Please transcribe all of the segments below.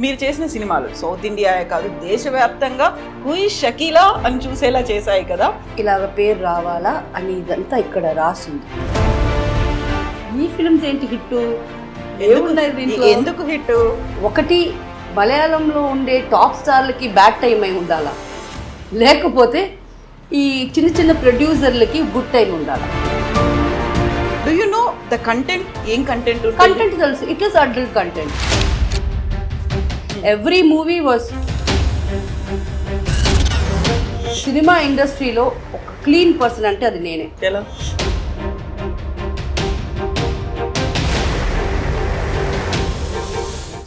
మీరు చేసిన సినిమాలు సౌత్ ఇండియాయే కాదు దేశవ్యాప్తంగా హూ ఇస్ షకీలా అని చూసేలా చేశాయి కదా. ఇలాగ పేరు రావాలా అని ఇదంతా ఇక్కడ రాసింది. ఈ ఫిల్మ్స్ ఏంటి హిట్? ఎందుకు హిట్? ఒకటి, మలయాళంలో ఉండే టాప్ స్టార్లకి బ్యాడ్ టైం అయి ఉండాలా, లేకపోతే ఈ చిన్న చిన్న ప్రొడ్యూసర్లకి గుడ్ టైం ఉండాలా. Do you know the content? ఏం కంటెంట్? కంటెంట్ తెలుసు. It is adult content. Every movie was cinema ఇండస్ట్రీలో ఒక క్లీన్ పర్సన్ అంటే అది నేనే. ఎలా?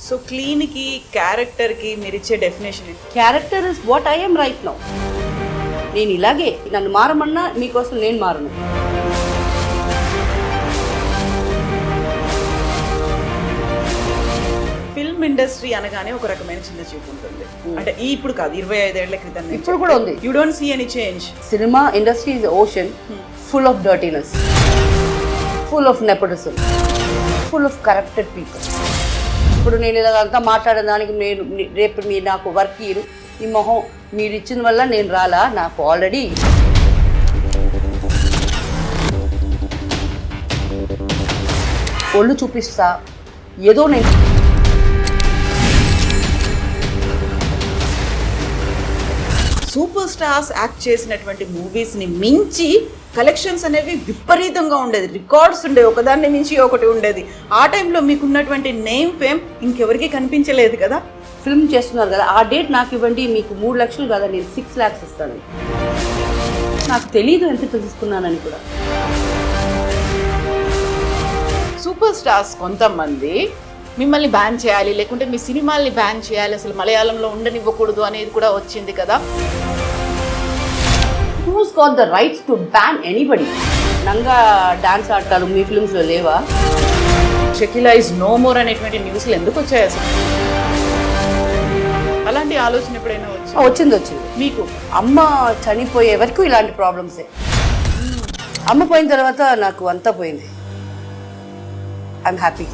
సో క్లీన్కి క్యారెక్టర్కి మీరు ఇచ్చే definition? Character is what I am right now. నేను ఇలాగే, నన్ను మారమన్నా మీకోసం నేను మారను. ఫిల్మ్ ఇండస్ట్రీ అనగానే ఒక రకమైన చిన్న చూపు ఉంటుంది. అంటే ఇప్పుడు కాదు, 25 ఏళ్ల క్రితం ఇప్పుడు కూడా ఉంది. You don't see any change. Cinema industry is ocean full of dirtiness, full of nepotism, full of corrupted people. ఇప్పుడు నేను ఇలాగంతా మాట్లాడడానికి నేను రేపు మీరు నాకు వర్క్ ఇయ్యరు, ఈ మొహం మీరు ఇచ్చిన వల్ల నేను రాలా. నాకు ఆల్రెడీ ఒళ్ళు చూపిస్తా ఏదో. నేను సూపర్ స్టార్స్ యాక్ట్ చేసినటువంటి మూవీస్ని మించి కలెక్షన్స్ అనేవి విపరీతంగా ఉండేది. రికార్డ్స్ ఉండేవి, ఒకదాన్ని మించి ఒకటి ఉండేది. ఆ టైంలో మీకున్నటువంటి నేమ్ ఫేమ్ ఇంకెవరికి కనిపించలేదు కదా. ఫిల్మ్ చేస్తున్నారు కదా, ఆ డేట్ నాకు ఇవ్వండి, మీకు 3 లక్షలు కదా, నేను 6 lakhs ఇస్తాను. నాకు తెలీదు ఎంత తీసుకున్నానని కూడా. సూపర్ స్టార్స్ కొంతమంది మిమ్మల్ని బ్యాన్ చేయాలి, లేకుంటే మీ సినిమాల్ని బ్యాన్ చేయాలి, అసలు మలయాళంలో ఉండనివ్వకూడదు అనేది కూడా వచ్చింది కదా. Who's got the rights to ban anybody? నంగా డాన్స్ ఆడతారు, మీ ఫిల్మ్స్లో లేవా? షకీలా ఇస్ నో మోర్ అనేటువంటి న్యూస్లు ఎందుకు వచ్చాయి అసలు? అలాంటి ఆలోచన ఎప్పుడైనా వచ్చింది? మీకు అమ్మ చనిపోయే వరకు ఇలాంటి ప్రాబ్లమ్సే. అమ్మ పోయిన తర్వాత నాకు అంతా పోయింది. I'm happy.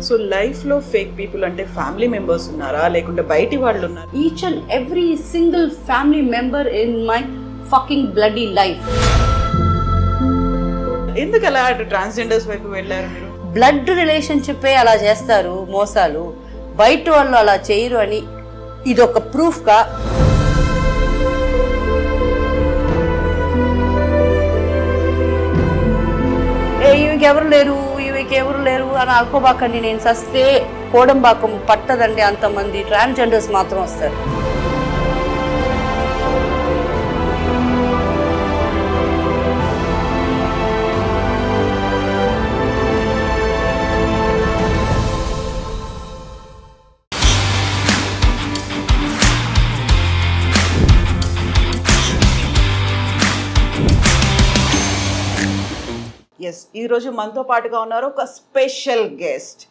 సో లైఫ్లో ఫేక్ పీపుల్ అంటే ఫ్యామిలీ మెంబర్స్ ఉన్నారా, లేకుంటే బయటి వాళ్ళు ఉన్నారా? Each and every single family member in my fucking bloody life. ఎందుకు అలా ట్రాన్స్జెండర్స్ వైపు వెళ్ళారు మీరు? బ్లడ్ రిలేషన్షిప్పే అలా చేస్తారు మోసాలు, బయట వాళ్ళు అలా చేయరు అని ఇదొక ప్రూఫ్గా. ఈమెకెవరు లేరు, ఈమెకెవరు లేరు అని అనుకోబాకండి. నేను సస్తే కోడంబాకం పట్టదండి, అంతమంది ట్రాన్స్జెండర్స్ మాత్రం వస్తారు. ఎస్, ఈరోజు మనతో పాటుగా ఉన్నారు ఒక స్పెషల్ గెస్ట్.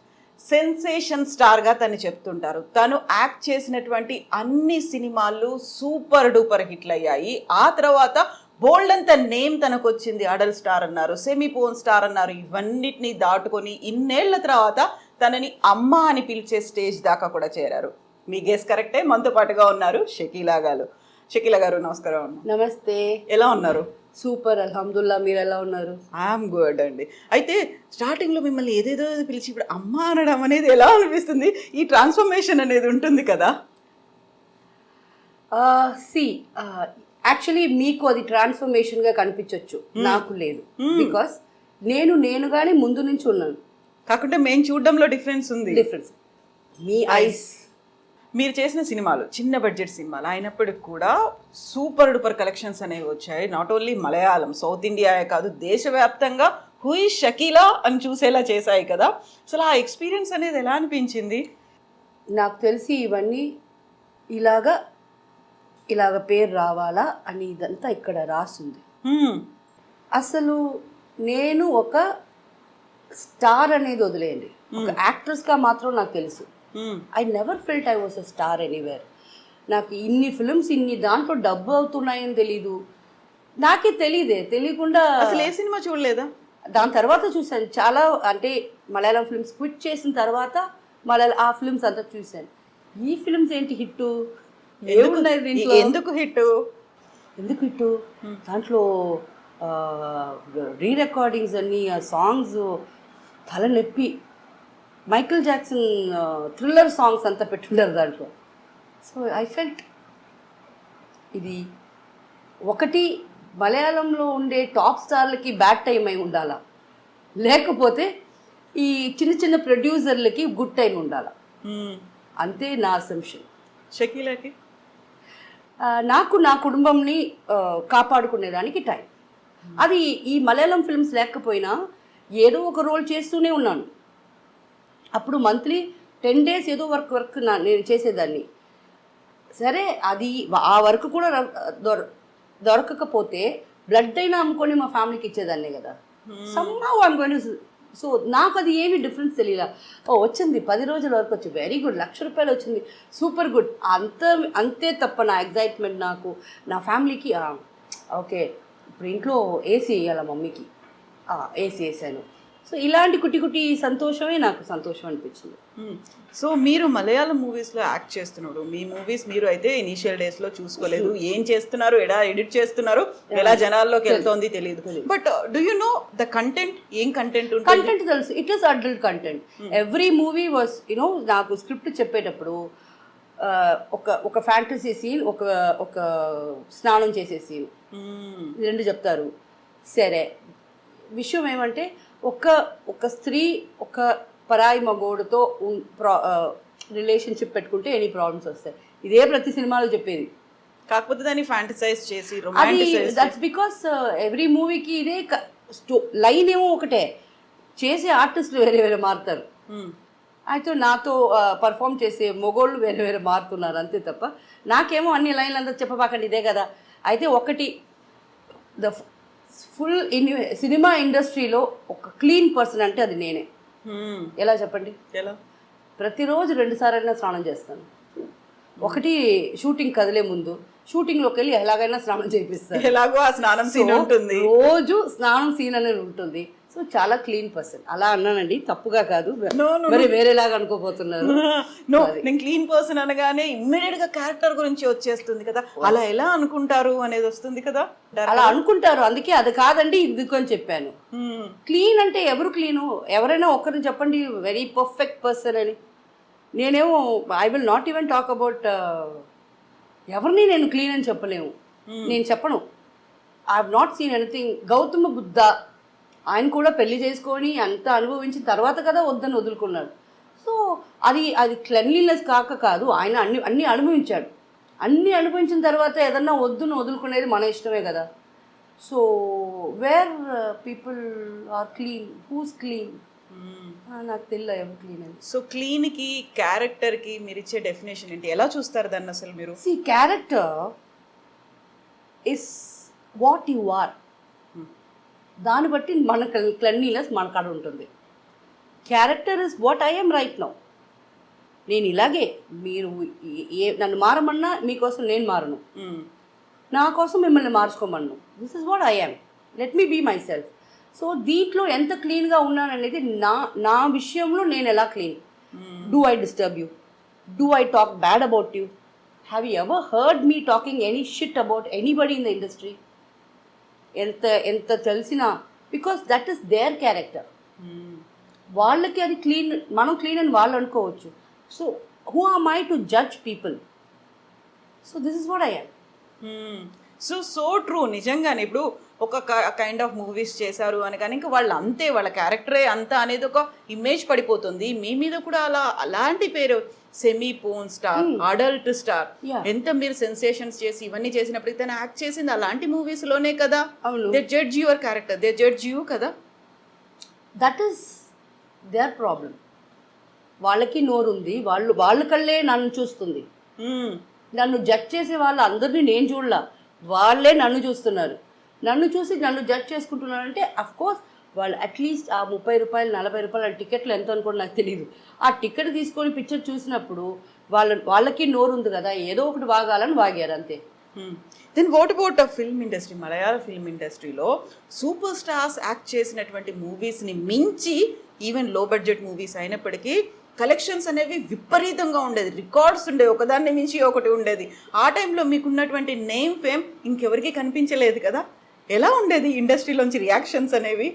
సెన్సేషన్ స్టార్గా తను చెప్తుంటారు. తను యాక్ట్ చేసినటువంటి అన్ని సినిమాలు సూపర్ డూపర్ హిట్లు అయ్యాయి. ఆ తర్వాత బోల్డ్ అంత నేమ్ తనకు వచ్చింది. అడల్ స్టార్ అన్నారు, సెమీ పోన్ స్టార్ అన్నారు. ఇవన్నిటిని దాటుకొని ఇన్నేళ్ల తర్వాత తనని అమ్మ అని పిలిచే స్టేజ్ దాకా కూడా చేరారు. మీ గెస్ కరెక్టే, మనతో పాటుగా ఉన్నారు షకీలా గారు. షకీలా గారు నమస్కారం. నమస్తే. ఎలా ఉన్నారు? సూపర్, అల్హమ్దుల్లా. మీరు ఎలా ఉన్నారు? ఐఎమ్ గుడ్ అండి. అయితే స్టార్టింగ్లో మిమ్మల్ని ఏదేదో పిలిచి ఇప్పుడు అమ్మ అనడం అనేది ఎలా అనిపిస్తుంది? ఈ ట్రాన్స్ఫర్మేషన్ అనేది ఉంటుంది కదా. యాక్చువల్లీ మీకు అది ట్రాన్స్ఫర్మేషన్గా కనిపించవచ్చు, నాకు లేదు. బికాస్ నేనుగానే ముందు నుంచి ఉన్నాను. కాకుంటే మేము చూడడంలో డిఫరెన్స్ ఉంది. మీ ఐస్. మీరు చేసిన సినిమాలు చిన్న బడ్జెట్ సినిమాలు అయినప్పటికి కూడా సూపర్ డూపర్ కలెక్షన్స్ అనేవి వచ్చాయి. నాట్ ఓన్లీ మలయాళం, సౌత్ ఇండియాయే కాదు దేశవ్యాప్తంగా హూ ఇస్ షకీలా అని చూసేలా చేశాయి కదా. అసలు ఆ ఎక్స్పీరియన్స్ అనేది ఎలా అనిపించింది? నాకు తెలిసి ఇవన్నీ ఇలాగ పేరు రావాలా అని ఇదంతా ఇక్కడ రాసింది. అసలు నేను ఒక స్టార్ అనేది వదిలేయండి, ఒక యాక్ట్రెస్గా మాత్రం నాకు తెలుసు. I never felt I was a star anywhere. నాకు ఇన్ని ఫిల్మ్స్ ఇన్ని దాంట్లో డబ్బు అవుతున్నాయని తెలీదు, నాకే తెలియకుండా. అసలు ఏ సినిమా చూడలేదా? దాని తర్వాత చూసాను చాలా. అంటే మలయాళం ఫిల్మ్స్ క్విట్ చేసిన తర్వాత ఆ ఫిల్మ్స్ అంతా చూశాను. ఈ ఫిల్మ్స్ ఏంటి హిట్, ఏమున్నాయి దీంట్లో, ఎందుకు హిట్, దాంట్లో రీ రికార్డింగ్స్ అన్ని, ఆ సాంగ్స్ తలనొప్పి, మైకిల్ జాక్సన్ థ్రిల్లర్ సాంగ్స్ అంతా పెట్టున్నారు దాంట్లో. సో ఐ ఫెల్ట్ ఇది ఒకటి మలయాళంలో ఉండే టాప్ స్టార్లకి బ్యాడ్ టైం అయి ఉండాలా, లేకపోతే ఈ చిన్న చిన్న ప్రొడ్యూసర్లకి గుడ్ టైం ఉండాలా, అంతే నా అసంప్షన్. షకీలాకి నాకు నా కుటుంబంని కాపాడుకునేదానికి టైం. అది ఈ మలయాళం ఫిల్మ్స్ లేకపోయినా ఏదో ఒక రోల్ చేస్తూనే ఉన్నాను. అప్పుడు మంత్లీ 10 days ఏదో వర్క్ నేను చేసేదాన్ని. సరే అది ఆ వర్క్ కూడా దొరకకపోతే బ్లడ్ అయినా అమ్ముకొని మా ఫ్యామిలీకి ఇచ్చేదాన్నే కదా. Somehow I'm going to. So నాకు అది ఏమి డిఫరెన్స్ తెలియలా. వచ్చింది 10 రోజుల వరకు వచ్చి వెరీ గుడ్, ₹1,00,000 వచ్చింది, సూపర్ గుడ్, అంతే తప్ప నా ఎగ్జైట్మెంట్ నాకు నా ఫ్యామిలీకి ఓకే ఇప్పుడు ఇంట్లో ఏసీ వేయాల మమ్మీకి, ఏసీ వేసాను. సో ఇలాంటి కుట్టి సంతోషమే నాకు సంతోషం అనిపించింది. సో మీరు మలయాళం మూవీస్లో యాక్ట్ చేస్తున్నాడు, మీ మూవీస్ మీరు అయితే ఇనీషియల్ డేస్లో చూసుకోలేదు, ఏం చేస్తున్నారు, ఎలా ఎడిట్ చేస్తున్నారు, ఎలా జనాల్లోకి వెళ్తోంది తెలియదు. But do you know the content, ఏం కంటెంట్ ఉంటుంది? కంటెంట్ తెలుసు, it is adult content. Every movie was you know, నాకు స్క్రిప్ట్ చెప్పేటప్పుడు ఒక ఫ్యాంటసీ సీన్, ఒక స్నానం చేసే సీన్, రెండు చెప్తారు. సరే, విషయం ఏమంటే ఒక స్త్రీ ఒక పరాయి మగోడుతో రిలేషన్షిప్ పెట్టుకుంటే ఎనీ ప్రాబ్లమ్స్ వస్తాయి. ఇదే ప్రతి సినిమాలో చెప్పేది. కాకపోతే దాన్ని ఫ్యాంటసైజ్ చేసి దట్స్ బికాస్ ఎవ్రీ మూవీకి ఇదే లైన్ ఏమో ఒకటే, చేసే ఆర్టిస్టులు వేరే మారుతారు. అయితే నాతో పర్ఫామ్ చేసే మొగోళ్ళు వేరే మారుతున్నారు, అంతే తప్ప నాకేమో అన్ని లైన్లు అంతా చెప్పబాకండి ఇదే కదా. అయితే ఒకటి, ద ఫుల్ సినిమా ఇండస్ట్రీలో ఒక క్లీన్ పర్సన్ అంటే అది నేనే. ఎలా చెప్పండి? ఎలా? ప్రతిరోజు 2 సార్లు స్నానం చేస్తాను. ఒకటి షూటింగ్ కదిలే ముందు, షూటింగ్లోకి వెళ్ళి ఎలాగైనా స్నానం చేపిస్తాను. ఎలాగో ఆ స్నానం సీన్ ఉంటుంది, రోజు స్నానం సీన్ అనేది ఉంటుంది. సో చాలా క్లీన్ పర్సన్. అలా అన్నానండి, తప్పుగా కాదు, మరి వేరేలాగా అనుకోబోతున్నారు. నేను క్లీన్ పర్సన్ అనగానే ఇమ్మీడియట్ గా క్యారెక్టర్ గురించి వచ్చేస్తుంది కదా, అలా ఎలా అనుకుంటారు అనేది వస్తుంది కదా. అలా అనుకుంటారు, అందుకే అది కాదండి ఎందుకు అని చెప్పాను. క్లీన్ అంటే ఎవరు క్లీను? ఎవరైనా ఒక్కరిని చెప్పండి వెరీ పర్ఫెక్ట్ పర్సన్ అని. నేనేమో I will not even talk about ఎవరిని నేను క్లీన్ అని చెప్పలేము, నేను చెప్పను. I have not seen anything. Gautama Buddha ఆయన కూడా పెళ్లి చేసుకొని అంత అనుభవించిన తర్వాత కదా వద్దని వదులుకున్నాడు. సో అది క్లెన్లీనెస్ కాదు, ఆయన అన్ని అనుభవించాడు. అన్నీ అనుభవించిన తర్వాత ఏదన్నా వద్దును వదులుకునేది మన ఇష్టమే కదా. So where people are clean, who's clean? నాకు తెలియదు ఎవరు క్లీన్ అని. సో క్లీన్కి క్యారెక్టర్కి మీరు ఇచ్చే డెఫినేషన్ ఏంటి, ఎలా చూస్తారు దాన్ని అసలు మీరు? See, character is what you are. దాన్ని బట్టి మన క్లెన్లీనెస్ మన కాడ ఉంటుంది. Character is what I am right now. నేను ఇలాగే, మీరు నన్ను మారమన్నా మీకోసం నేను మారను, నా కోసం మిమ్మల్ని మార్చుకోమన్ను. This is what I am, let me be myself. So దీంట్లో ఎంత క్లీన్గా ఉన్నాననేది నా విషయంలో నేను ఎలా clean. Do I disturb you? Do I talk bad about you? Have you ever heard me talking any shit about anybody in the industry? ఎంత తెలిసినా, because that is their character. వాళ్ళకి అది క్లీన్, మనం క్లీన్ అని వాళ్ళు అనుకోవచ్చు. So who am I to judge people? So this is what I yam. So true. నిజంగానే ఇప్పుడు ఒక కైండ్ ఆఫ్ మూవీస్ చేశారు అని కానీ ఇంకా వాళ్ళు అంతే, వాళ్ళ క్యారెక్టరే అంతా అనేది ఒక ఇమేజ్ పడిపోతుంది. మీ మీద కూడా అలాంటి పేరు semi porn star, adult star, ఎంత మీరు సెన్సేషన్స్ చేసి ఇవన్నీ చేసినప్పటికీ తను యాక్ట్ చేసింది అలాంటి మూవీస్ లోనే కదా. They judge your character, they judge you కదా. That is their problem. వాళ్ళకి నోరుంది, వాళ్ళ కళ్ళే నన్ను చూస్తుంది. నన్ను జడ్జ్ చేసే వాళ్ళు అందరినీ నేను చూడలా, వాళ్ళే నన్ను చూస్తున్నారు. నన్ను చూసి నన్ను జడ్జ్ చేసుకుంటున్నారంటే అఫ్కోర్స్ వాళ్ళు అట్లీస్ట్ ఆ ₹30, ₹40 టికెట్లు ఎంత అనుకోండి నాకు తెలియదు. ఆ టికెట్ తీసుకొని పిక్చర్ చూసినప్పుడు వాళ్ళకి నోరు ఉంది కదా, ఏదో ఒకటి వాగాలని వాగారు అంతే. Then what about film industry, Malayalam film ఇండస్ట్రీలో సూపర్ స్టార్స్ యాక్ట్ చేసినటువంటి మూవీస్ని మించి ఈవెన్ లో బడ్జెట్ మూవీస్ అయినప్పటికీ కలెక్షన్స్ అనేవి విపరీతంగా ఉండేది, రికార్డ్స్ ఉండేవి, ఒకదాన్ని మించి ఒకటి ఉండేది. ఆ టైంలో మీకున్నటువంటి నేమ్ ఫేమ్ ఇంకెవరికి కనిపించలేదు కదా. ఎలా ఉండేది ఇండస్ట్రీలోంచి రియాక్షన్స్ అనేవి?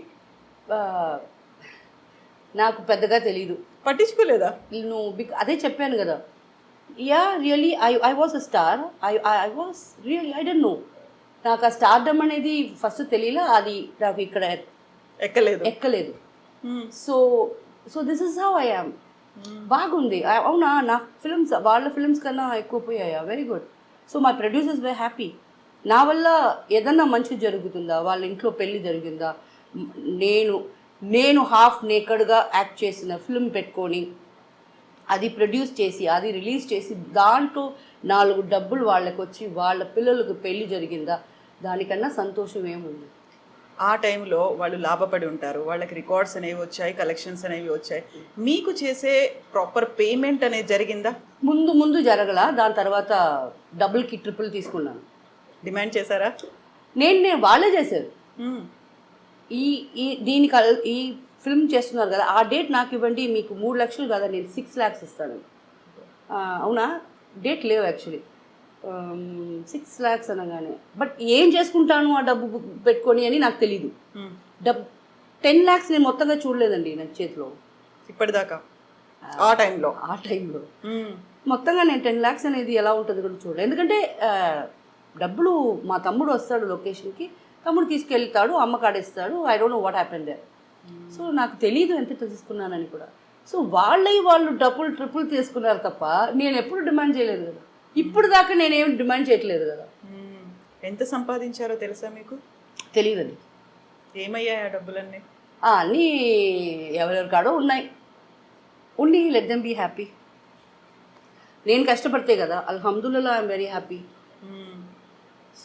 నాకు పెద్దగా తెలీదు, పట్టించుకోలేదా? అదే చెప్పాను కదా, yeah really I was a star, I was really I don't no. నాకు ఆ స్టార్డమ్ అనేది ఫస్ట్ తెలియలే, అది నాకు ఇక్కడ ఎక్కలేదు. So this is how I am. బాగుంది, అవునా, నా ఫిల్మ్స్ వాళ్ళ ఫిల్మ్స్ కన్నా ఎక్కువ పోయాయా, very good. So my producers very happy. నా వల్ల ఏదన్నా మంచి జరుగుతుందా, వాళ్ళ ఇంట్లో పెళ్ళి జరిగిందా, నేను హాఫ్ నేకడ్గా యాక్ట్ చేసిన ఫిల్మ్ పెట్టుకొని అది ప్రొడ్యూస్ చేసి అది రిలీజ్ చేసి దాంట్లో 4 డబ్బులు వాళ్ళకి వచ్చి వాళ్ళ పిల్లలకు పెళ్ళి జరిగిందా, దానికన్నా సంతోషం ఏముంది. ఆ టైంలో వాళ్ళు లాభపడి ఉంటారు, వాళ్ళకి రికార్డ్స్ అనేవి వచ్చాయి, కలెక్షన్స్ అనేవి వచ్చాయి. మీకు చేసే ప్రాపర్ పేమెంట్ అనేది జరిగిందా? ముందు జరగల, దాని తర్వాత డబుల్కి ట్రిపుల్ తీసుకున్నాను. డిమాండ్ చేశారా? నేను వాళ్ళే చేశారు. ఈ ఫిల్మ్ చేస్తున్నారు కదా, ఆ డేట్ నాకు ఇవ్వండి, మీకు 3 లక్షలు కదా, నేను 6 lakhs ఇస్తాను. అవునా, డేట్ లేవు యాక్చువల్లీ, 6 lakhs అనగానే. బట్ ఏం చేసుకుంటాను ఆ డబ్బు పెట్టుకొని అని నాకు తెలీదు. 10 lakhs నేను మొత్తంగా చూడలేదండి నా చేతిలో ఇప్పటిదాకా. ఆ టైంలో మొత్తంగా నేను 10 lakhs అనేది ఎలా ఉంటుంది కూడా చూడలేదు. ఎందుకంటే డబ్బులు మా తమ్ముడు వస్తాడు లొకేషన్కి, తమ్ముడు తీసుకెళ్తాడు, అమ్మ కాడేస్తాడు. I don't know what happened there. So నాకు తెలీదు ఎంత తీసుకున్నానని కూడా. సో వాళ్ళు డబ్బులు ట్రిపుల్ తీసుకున్నారు తప్ప నేను ఎప్పుడు డిమాండ్ చేయలేదు కదా. ఇప్పుడు దాకా నేనేం డిమాండ్ చేయట్లేదు కదా. ఎంత సంపాదించారో తెలుసా మీకు? తెలియదండి. ఏమయ్యాయి ఆ డబ్బులన్నీ? అన్నీ ఎవరెవరి కాడో ఉన్నాయి, ఉండి లెట్ దెమ్ బీ హ్యాపీ. నేను కష్టపడితే కదా, అల్హమ్దుల్లా I'm very happy.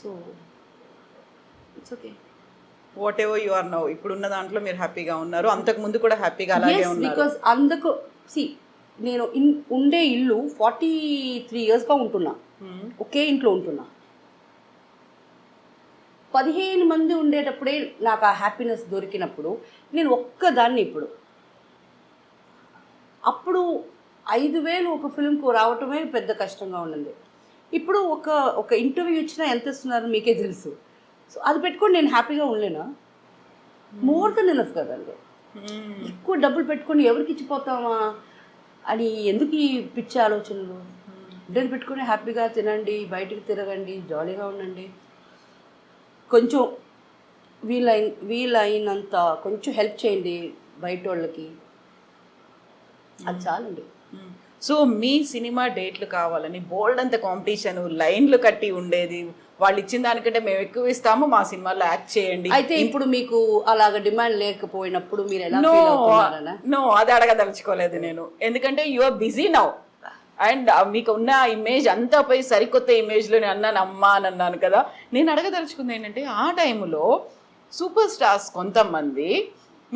So it's okay. Whatever you are now, ఇప్పుడున్న దాంట్లో మీరు హ్యాపీగా ఉన్నారు, అంతకు ముందు కూడా హ్యాపీగా అలాగే ఉన్నారు. బికాస్ అందుకు నేను ఉండే ఇల్లు 43 yearsగా ఉంటున్నా, ఒకే ఇంట్లో ఉంటున్నా. 15 మంది ఉండేటప్పుడే నాకు ఆ హ్యాపీనెస్ దొరికినప్పుడు నేను ఒక్కదాన్ని. అప్పుడు 5,000 ఒక ఫిల్మ్కు రావటమే పెద్ద కష్టంగా ఉండింది. ఇప్పుడు ఒక ఇంటర్వ్యూ ఇచ్చినా ఎంత ఇస్తున్నారు మీకే తెలుసు. సో అది పెట్టుకొని నేను హ్యాపీగా ఉండలేనా? మోర్ దెన్ ఎనఫ్ కదండి. ఎక్కువ డబ్బులు పెట్టుకొని ఎవరికి ఇచ్చిపోతామా అని ఎందుకు ఈ పిచ్చి ఆలోచనలు? డబ్బులు పెట్టుకొని హ్యాపీగా తినండి, బయటికి తిరగండి, జాలీగా ఉండండి. కొంచెం వీలైనంత కొంచెం హెల్ప్ చేయండి బయట వాళ్ళకి, అది చాలండి. సో మీ సినిమా డేట్లు కావాలని బోల్డ్ అంత కాంపిటీషన్, లైన్లు కట్టి ఉండేది, వాళ్ళు ఇచ్చిన దానికంటే మేము ఎక్కువ ఇస్తాము, మా సినిమాలో యాక్ట్ చేయండి. అయితే ఇప్పుడు మీకు అలాగ డిమాండ్ లేకపోయినప్పుడు మీరు ఎలా ఫీల్ అవుతున్నారనా? నో, అది అడగదలుచుకోలేదు నేను. ఎందుకంటే you are busy now and మీకు ఉన్న ఇమేజ్ అంతా పోయి సరికొత్త ఇమేజ్లో నేను అన్నాను కదా. నేను అడగదలుచుకుంది ఏంటంటే, ఆ టైంలో సూపర్ స్టార్స్ కొంతమంది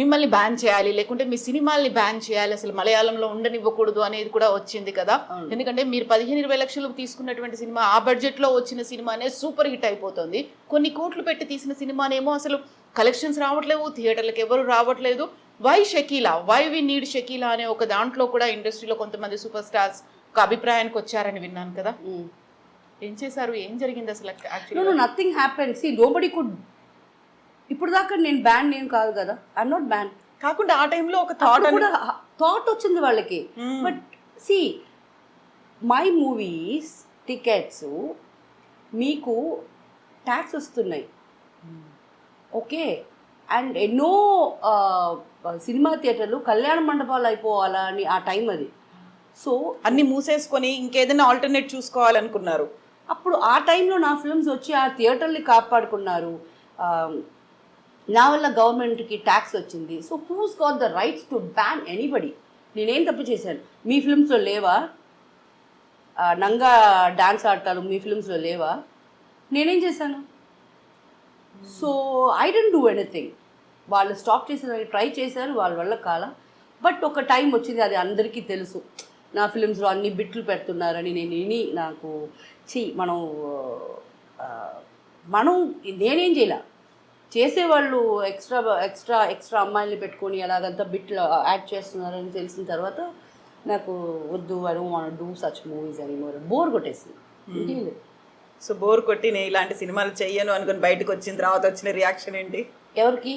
మిమ్మల్ని బ్యాన్ చేయాలి, లేకుంటే మీ సినిమాల్ని బ్యాన్ చేయాలి, అసలు మలయాళంలో ఉండనివ్వకూడదు అనేది కూడా వచ్చింది కదా. ఎందుకంటే మీరు 15-20 లక్షలు తీసుకున్నటువంటి సినిమా, ఆ బడ్జెట్లో వచ్చిన సినిమానే సూపర్ హిట్ అయిపోతుంది. కొన్ని కోట్లు పెట్టి తీసిన సినిమానేమో అసలు కలెక్షన్స్ రావట్లేవు, థియేటర్లకు ఎవరు రావట్లేదు. Why Shakeela, why we need Shakeela అనే ఒక దాంట్లో కూడా ఇండస్ట్రీలో కొంతమంది సూపర్ స్టార్స్ ఒక అభిప్రాయానికి వచ్చారని విన్నాను కదా. ఏం చేశారు, ఏం జరిగింది అసలు? Actually nothing happened. See nobody could. ఇప్పుడు దాకా నేను బ్యాన్ ఏం కాదు కదా, ఐఎమ్ నాట్ బ్యాన్. కాకుండా ఆ టైంలో ఒక థాట్ వచ్చింది వాళ్ళకి. But see my movies tickets మీకు ట్యాక్స్ వస్తున్నాయి, ఓకే. అండ్ ఎన్నో సినిమా థియేటర్లు కళ్యాణ మండపాలు అయిపోవాలా అని ఆ టైం అది. సో అన్ని మూసేసుకొని ఇంకేదైనా ఆల్టర్నేట్ చూసుకోవాలనుకున్నారు. అప్పుడు ఆ టైంలో నా ఫిల్మ్స్ వచ్చి ఆ థియేటర్ని కాపాడుకున్నారు. నా వల్ల గవర్నమెంట్కి ట్యాక్స్ వచ్చింది. So who's got the rights to ban anybody? నేనేం తప్పు చేశాను? మీ ఫిల్మ్స్లో లేవా నంగా డాన్స్ ఆడతారు? మీ ఫిల్మ్స్లో లేవా? నేనేం చేశాను? So I don't do anything. వాళ్ళు స్టాప్ చేసేదానికి ట్రై చేశారు, వాళ్ళ వల్ల కాల. బట్ ఒక టైం వచ్చింది, అది అందరికీ తెలుసు, నా ఫిల్మ్స్లో అన్ని బిట్లు పెడుతున్నారని. నాకు మనం మనం నేనేం చేయలే, చేసేవాళ్ళు ఎక్స్ట్రా ఎక్స్ట్రా ఎక్స్ట్రా అమ్మాయిల్ని పెట్టుకొని అలాగంతా బిట్లు యాడ్ చేస్తున్నారని తెలిసిన తర్వాత నాకు వద్దు, I don't want do such movies అని బోర్ కొట్టేసింది. ఇంకేం లేదు. సో బోర్ కొట్టి నేను ఇలాంటి సినిమాలు చెయ్యను అనుకుని బయటకు వచ్చిన తర్వాత వచ్చిన రియాక్షన్ ఏంటి? ఎవరికి?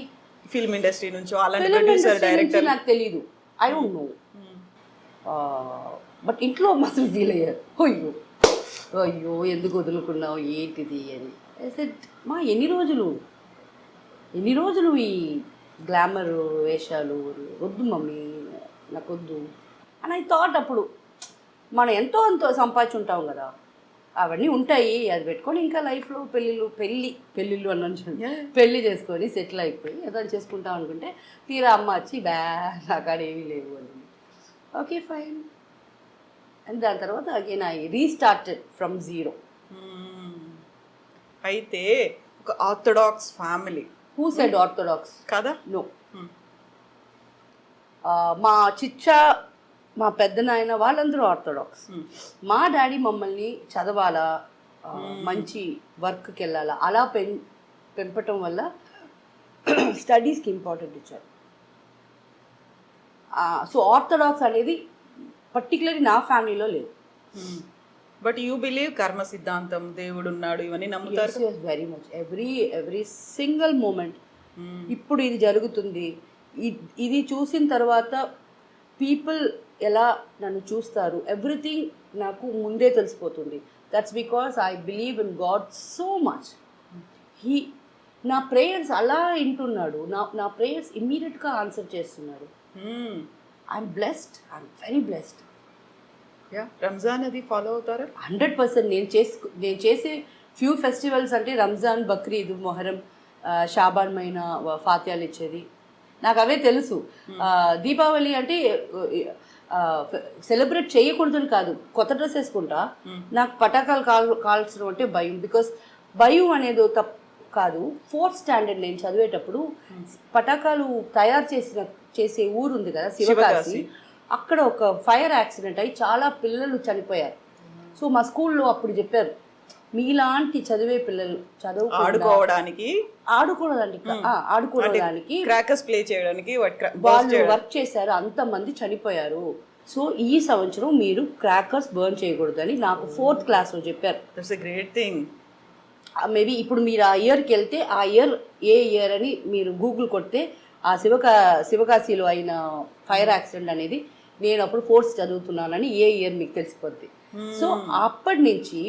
ఫిల్మ్ ఇండస్ట్రీ నుంచి అలాంటి ఫిలిం ప్రొడ్యూసర్ ఇండస్ట్రీ నుంచి డైరెక్టర్ నాకు తెలియదు, ఐ డోంట్ నో. బట్ ఇంట్లో మాత్రం ఫీల్ అయ్యారు, అయ్యో అయ్యో ఎందుకు వదులుకున్నావు ఏంటిది అని. మా ఎన్ని రోజులు ఈ గ్లామర్ వేషాలు, వద్దు మమ్మీ నాకు వద్దు అని ఐ థాట్. అప్పుడు మనం ఎంతో సంపాదించుంటాం కదా, అవన్నీ ఉంటాయి, అది పెట్టుకొని ఇంకా లైఫ్లో పెళ్ళిళ్ళు అన్నాను, పెళ్ళి చేసుకొని సెటిల్ అయిపోయి ఏదైనా చేసుకుంటాం అనుకుంటే తీరా అమ్మ వచ్చి నాకాడ ఏమీ లేవు అని. Okay fine. అండ్ దాని తర్వాత again I restarted from zero. అయితే ఒక orthodox family. Who said orthodox? కదా. నో. మా మా పెద్ద నాయన వాళ్ళందరూ ఆర్థోడాక్స్. మా డాడీ మమ్మల్ని చదవాలా, మంచి వర్క్కి వెళ్ళాలా అలా పెంపటం వల్ల స్టడీస్కి ఇంపార్టెంట్ ఇచ్చారు. సో ఆర్థోడాక్స్ అనేది పర్టికులర్లీ నా ఫ్యామిలీలో లేదు. బట్ యూ బిలీవ్ కర్మ సిద్ధాంతం, దేవుడు ఉన్నాడు, ఇవన్నీ నమ్ముతారు? Very much. Every single moment. ఇప్పుడు ఇది జరుగుతుంది, ఇది చూసిన తర్వాత పీపుల్ ఎలా నన్ను చూస్తారు, ఎవ్రీథింగ్ నాకు ముందే తెలిసిపోతుంది. That's because I believe in God so much. నా ప్రేయర్స్ అలా వింటున్నాడు, నా ప్రేయర్స్ ఇమ్మీడియట్గా ఆన్సర్ చేస్తున్నాడు. I'm blessed, I'm very blessed. Ramzan అది ఫాలో అవుతారా? 100%. నేను చేసే ఫ్యూ ఫెస్టివల్స్ అంటే రంజాన్, బక్రీద్, మొహరం, షాబాన్ మైనా ఫాత్యాలు ఇచ్చేది నాకు అవే తెలుసు. దీపావళి అంటే సెలబ్రేట్ చేయకూడదని కాదు, కొత్త డ్రెస్ వేసుకుంటా. నాకు పటాకాలు కాల్చడం అంటే భయం. బికాస్ భయం అనేది తప్పు కాదు. 4th స్టాండర్డ్ నేను చదివేటప్పుడు పటాకాలు తయారు చేసే ఊరు ఉంది కదా, శివకాశి. అక్కడ ఒక ఫైర్ యాక్సిడెంట్ అయ్యి చాలా పిల్లలు చనిపోయారు. సో మా స్కూల్లో అప్పుడు చెప్పారు, మీలాంటి చదివే పిల్లలు ఆడుకోవడానికి క్రాకర్స్ ప్లే చేయడానికి వాళ్ళు వర్క్ చేశారు, అంతమంది చనిపోయారు. సో ఈ సంవత్సరం మీరు క్రాకర్స్ బర్న్ చేయకూడదని నాకు 4th క్లాస్లో చెప్పారు. That's a great thing. Maybe ఇప్పుడు మీరు ఆ ఇయర్కి వెళ్తే ఆ ఇయర్ ఏ ఇయర్ అని మీరు గూగుల్ కొడితే ఆ శివకాశిలో అయిన ఫైర్ యాక్సిడెంట్ అనేది నేను అప్పుడు 4th చదువుతున్నానని ఏ ఇయర్ మీకు తెలిసిపోద్ది. సో అప్పటి నుంచి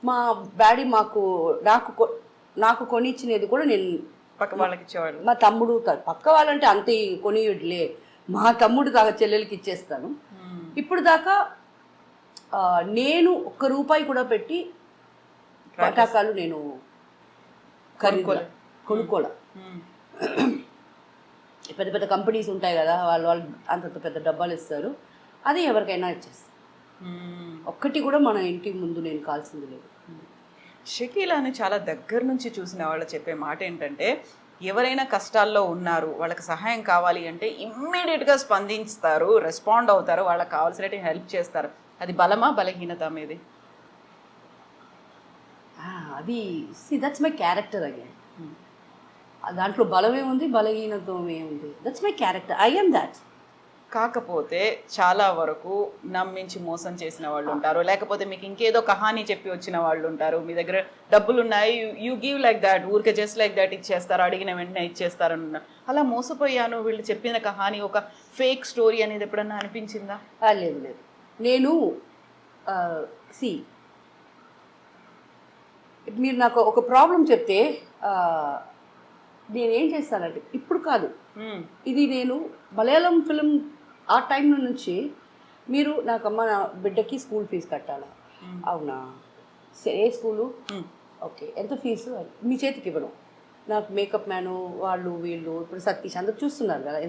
మా డాడీ నాకు కొనిచ్చినది కూడా నేను పక్క వాళ్ళకి ఇచ్చేవాడు. మా తమ్ముడు, పక్క వాళ్ళంటే అంత కొనియట్లే, మా తమ్ముడు చెల్లెలకి ఇచ్చేస్తాను. ఇప్పుడు దాకా నేను ₹1 కూడా పెట్టి పటాకాలు నేను కొనుక్కోలే. పెద్ద పెద్ద కంపెనీస్ ఉంటాయి కదా, వాళ్ళు అంత పెద్ద డబ్బాలు ఇస్తారు, అది ఎవరికైనా ఇచ్చేస్తారు. ఒక్కటి కూడా మన ఇంటి ముందు నేను కాల్సింది లేదు. షకీలాని చాలా దగ్గర నుంచి చూసిన వాళ్ళు చెప్పే మాట ఏంటంటే, ఎవరైనా కష్టాల్లో ఉన్నారు, వాళ్ళకి సహాయం కావాలి అంటే ఇమ్మీడియట్గా స్పందిస్తారు, రెస్పాండ్ అవుతారు, వాళ్ళకి కావాల్సినట్టు హెల్ప్ చేస్తారు. అది బలమా బలహీనత మీది? అది దట్స్ మై క్యారెక్టర్ అగైన్. దాంట్లో బలమే ఉంది, బలహీనత్వమే ఉంది. That's my character, I am that. కాకపోతే చాలా వరకు నమ్మించి మోసం చేసిన వాళ్ళు ఉంటారు, లేకపోతే మీకు ఇంకేదో కహానీ చెప్పి వచ్చిన వాళ్ళు ఉంటారు. మీ దగ్గర డబ్బులు ఉన్నాయి, యూ గివ్ లైక్ దాట్, ఊరికే జస్ట్ లైక్ దాట్ ఇచ్చేస్తారు, అడిగిన వెంటనే ఇచ్చేస్తారు అన్న. అలా మోసపోయాను, వీళ్ళు చెప్పిన కహానీ ఒక ఫేక్ స్టోరీ అనేది ఎప్పుడన్నా అనిపించిందా? లేదు లేదు. నేను మీరు నాకు ఒక ప్రాబ్లం చెప్తే నేనేం చేస్తానంటే, ఇప్పుడు కాదు, ఇది నేను మలయాళం ఫిలిం ఆ టైం నుంచి మీరు నాకు అమ్మ నా బిడ్డకి స్కూల్ ఫీజు కట్టాలా, అవునా, ఏ స్కూలు, ఓకే ఎంత ఫీజు, మీ చేతికి ఇవ్వను. నాకు మేకప్ మ్యాను వాళ్ళు వీళ్ళు ఇప్పుడు సతీష్ అందరు చూస్తున్నారు కదా.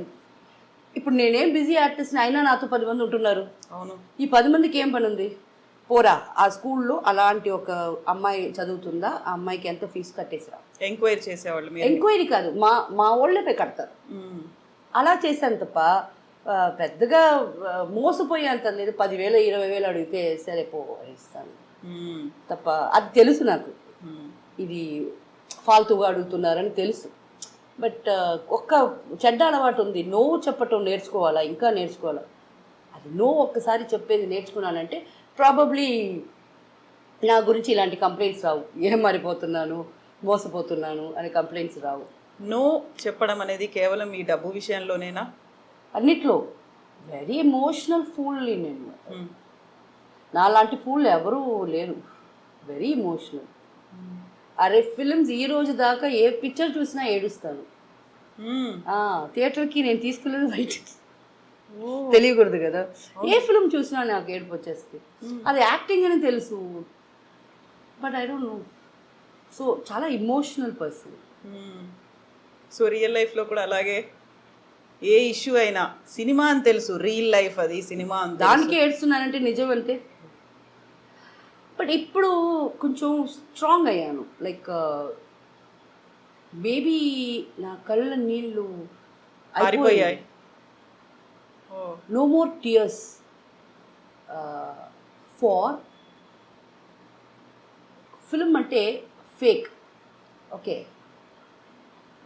ఇప్పుడు నేనేం బిజీ ఆర్టిస్ట్ని అయినా నాతో 10 మంది ఉంటున్నారు. అవును. ఈ 10 మందికి ఏం పని ఉంది? పోరా ఆ స్కూల్లో అలాంటి ఒక అమ్మాయి చదువుతుందా, ఆ అమ్మాయికి ఎంత ఫీజు కట్టేసిరా. ఎంక్వైరీ చేసేవాళ్ళు. ఎంక్వైరీ కాదు, మా వాళ్ళే కడతారు. అలా చేశాను తప్ప పెద్దగా మోసపోయేంత లేదు. 10,000 20,000 అడిగితే సరే పో ఇస్తాను తప్ప, అది తెలుసు నాకు. ఇది ఫాల్తుగా అడుగుతున్నారని తెలుసు. బట్ ఒక్క చెడ్డ అలవాటు ఉంది, నో చెప్పటం నేర్చుకోవాలా, ఇంకా నేర్చుకోవాలా. అది నో ఒక్కసారి చెప్పేది నేర్చుకున్నానంటే ప్రాబబ్లీ నా గురించి ఇలాంటి కంప్లైంట్స్ రావు. ఏం మారిపోతున్నాను, మోసపోతున్నాను అనే కంప్లైంట్స్ రావు. నో చెప్పడం అనేది కేవలం ఈ డబ్బు విషయంలోనేనా? అన్నిట్లో వెరీ ఎమోషనల్ ఫూల్ని నేను. నాలాంటి ఫూల్ ఎవరూ లేరు. Very emotional. అరే ఫిల్మ్స్ ఈ రోజు దాకా ఏ పిక్చర్ చూసినా ఏడుస్తాను. థియేటర్కి నేను తీసుకెళ్ళేది బయట తెలియకూడదు కదా. ఏ ఫిల్మ్ చూసినా నాకు ఏడుపు వచ్చేస్తుంది. అది యాక్టింగ్ అని తెలుసు, but I don't no. So చాలా ఇమోషనల్ పర్సన్. సో రియల్ లైఫ్లో కూడా అలాగే ఏ ఇష్యూ అయినా సినిమా అని తెలుసు, రియల్ లైఫ్ అది సినిమా అని దానికి ఏడుస్తున్నానంటే నిజం అంతే. బట్ ఇప్పుడు కొంచెం స్ట్రాంగ్ అయ్యాను. లైక్ బేబీ నా కళ్ళ నీళ్ళు ఆరిపోయాయి. No more tears for film అంటే ఫేక్, ఓకే.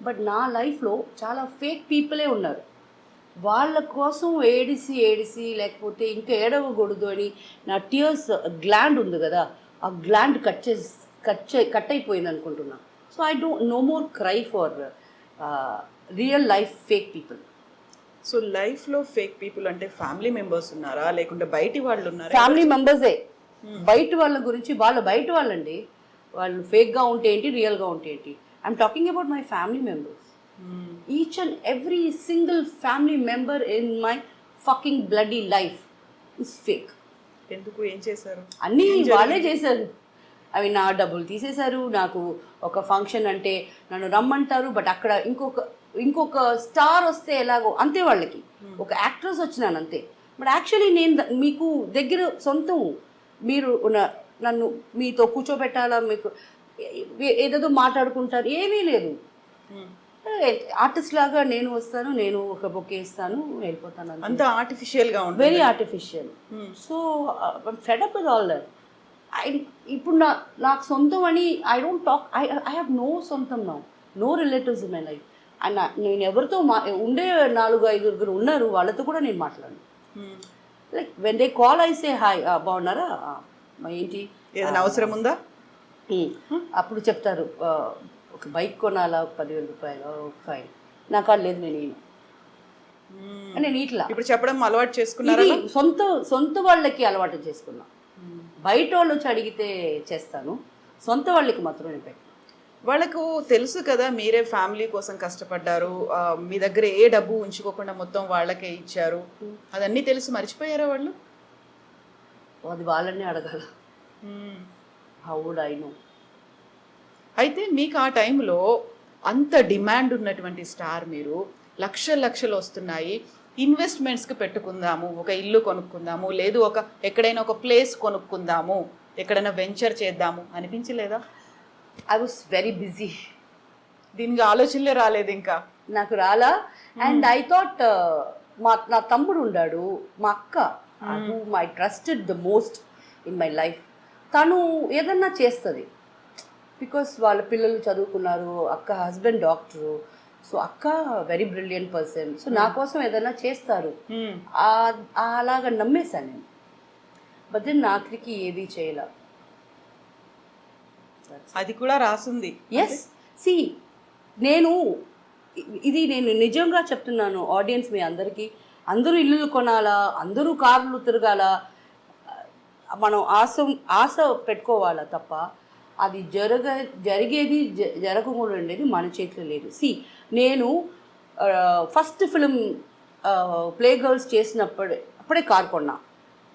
బట్ నా లైఫ్లో చాలా ఫేక్ పీపులే ఉన్నారు. వాళ్ళ కోసం ఏడిసి ఏడిసి లేకపోతే ఇంకా ఏడవకూడదు అని నా టియర్స్ గ్లాండ్ ఉంది కదా, ఆ గ్లాండ్ కట్ అయిపోయింది అనుకుంటున్నా. So I don't no more cry for real life fake people. So లైఫ్లో ఫేక్ పీపుల్ అంటే ఫ్యామిలీ మెంబర్స్ ఉన్నారా లేకుంటే బయటి వాళ్ళు ఉన్నారా? ఫ్యామిలీ మెంబర్సే. బయట వాళ్ళ గురించి వాళ్ళు బయట వాళ్ళండి. వాళ్ళు ఫేక్గా ఉంటే ఏంటి, రియల్గా ఉంటే ఏంటి. I'm talking about my family members. Each and every single family member in my fucking bloody life is fake. ఎందుకు, ఏం చేశారు? అన్నీ వాళ్ళే చేశారు. అవి నా డబ్బులు తీసేశారు. నాకు ఒక ఫంక్షన్ అంటే నన్ను రమ్మంటారు, బట్ అక్కడ ఇంకొక స్టార్ వస్తే ఎలాగో అంతే, వాళ్ళకి ఒక యాక్ట్రెస్ వచ్చినాను అంతే. బట్ యాక్చువల్లీ నేను మీకు దగ్గర సొంతం. మీరు నన్ను మీతో కూర్చోబెట్టాలా, మీకు ఏదేదో మాట్లాడుకుంటారు, ఏమీ లేదు. ఆర్టిస్ట్ లాగా నేను వస్తాను, నేను ఒక బొకే ఇస్తాను, వెళ్ళిపోతాను. అంత ఆర్టిఫిషియల్గా ఉంటుంది, very artificial. So fed up with all that. ఇప్పుడు నాకు సొంతం అని I don't talk. I have no సొంతం now, no relatives in my life. And నేను ఎవరితో ఉండే 4-5 ఉన్నారు, వాళ్ళతో కూడా నేను మాట్లాడను. Like when they call I say hi, బాగున్నారా, ఏంటి, ఏదైనా అవసరం ఉందా, అప్పుడు చెప్తారు ఒక బైక్ కొనాలా, 10,000 రూపాయలు, ఫైన్, నాకు అది లేదు, నేను ఇట్లా ఇప్పుడు చెప్పడం అలవాటు చేసుకున్నారా? సొంత వాళ్ళకి అలవాటు చేసుకున్నా. బయట వాళ్ళు వచ్చి అడిగితే చేస్తాను, సొంత వాళ్ళకి మాత్రం నేను పెట్టాను. వాళ్ళకు తెలుసు కదా మీరే ఫ్యామిలీ కోసం కష్టపడ్డారు, మీ దగ్గర ఏ డబ్బు ఉంచుకోకుండా మొత్తం వాళ్ళకే ఇచ్చారు, అదన్నీ తెలుసు. మర్చిపోయారా వాళ్ళు? అది వాళ్ళని అడగాల. How would I know? అయితే మీకు ఆ టైంలో అంత డిమాండ్ ఉన్నటువంటి స్టార్, మీరు లక్షలు వస్తున్నాయి, ఇన్వెస్ట్మెంట్స్కి పెట్టుకుందాము, ఒక ఇల్లు కొనుక్కుందాము, లేదు ఎక్కడైనా ఒక ప్లేస్ కొనుక్కుందాము, ఎక్కడైనా వెంచర్ చేద్దాము అనిపించలేదా? I was very busy. దీనికి ఆలోచనలే రాలేదు ఇంకా నాకు రాలా. అండ్ ఐ థాట్ నా తమ్ముడు ఉన్నాడు, మా అక్క, whom I trusted the most in my life, తను ఏదన్నా చేస్తుంది. బికాస్ వాళ్ళ పిల్లలు చదువుకున్నారు, అక్క హస్బెండ్ డాక్టరు, సో అక్క వెరీ బ్రిలియంట్ పర్సన్, సో నా కోసం ఏదైనా చేస్తారు అలాగా నమ్మేశాను నేను. బట్ దెన్ ఆఖరికి ఏది చేయలే. అది కూడా రాసుంది. ఎస్, సి నేను నిజంగా చెప్తున్నాను ఆడియన్స్, మీ అందరికీ, అందరూ ఇల్లులు కొనాలా, అందరూ కార్లు తిరగాల, మనం ఆశ పెట్టుకోవాలా తప్ప అది జరిగేది జరగకుండా ఉండేది మన చేతిలో లేదు. సి నేను ఫస్ట్ ఫిలిం ప్లే గర్ల్స్ అప్పుడే కార్ కొన్నా.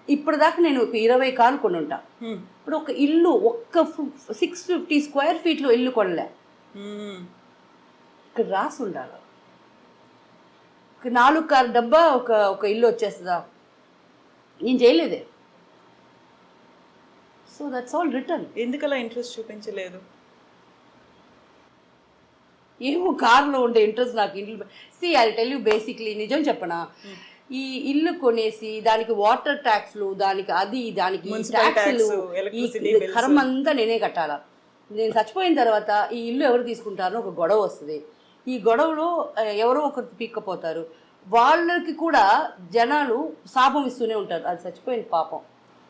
ఇప్పటిదాకా నేను ఒక 20 కార్లు కొని ఉంటా. ఇప్పుడు ఒక ఇల్లు, ఒక్క 650 స్క్వేర్ ఫీట్లో ఇల్లు కొనలే. ఇక్కడ రాసి ఉండాలి, ఒక 4 కార్ డబ్బా ఒక ఇల్లు వచ్చేస్తుందా? నేను చేయలేదే. So that's all return. ఎందుకలా ఇంట్రెస్ట్ చూపించలేదు? ఏమో కార్లో ఉండే ఇంట్రెస్ట్ నాకు. ఇంట్లో see I tell you basically, నిజం చెప్పనా, ఈ ఇల్లు కొనేసి దానికి వాటర్ ట్యాక్స్లు, దానికి దానికి ట్యాక్స్లు, ఈ కర్మ అంతా నేనే కట్టాలా. నేను చచ్చిపోయిన తర్వాత ఈ ఇల్లు ఎవరు తీసుకుంటారో ఒక గొడవ వస్తుంది. ఈ గొడవలో ఎవరో ఒకరు పీక్కపోతారు. వాళ్ళకి కూడా జనాలు శాపం ఇస్తూనే ఉంటారు. అది చచ్చిపోయింది పాపం,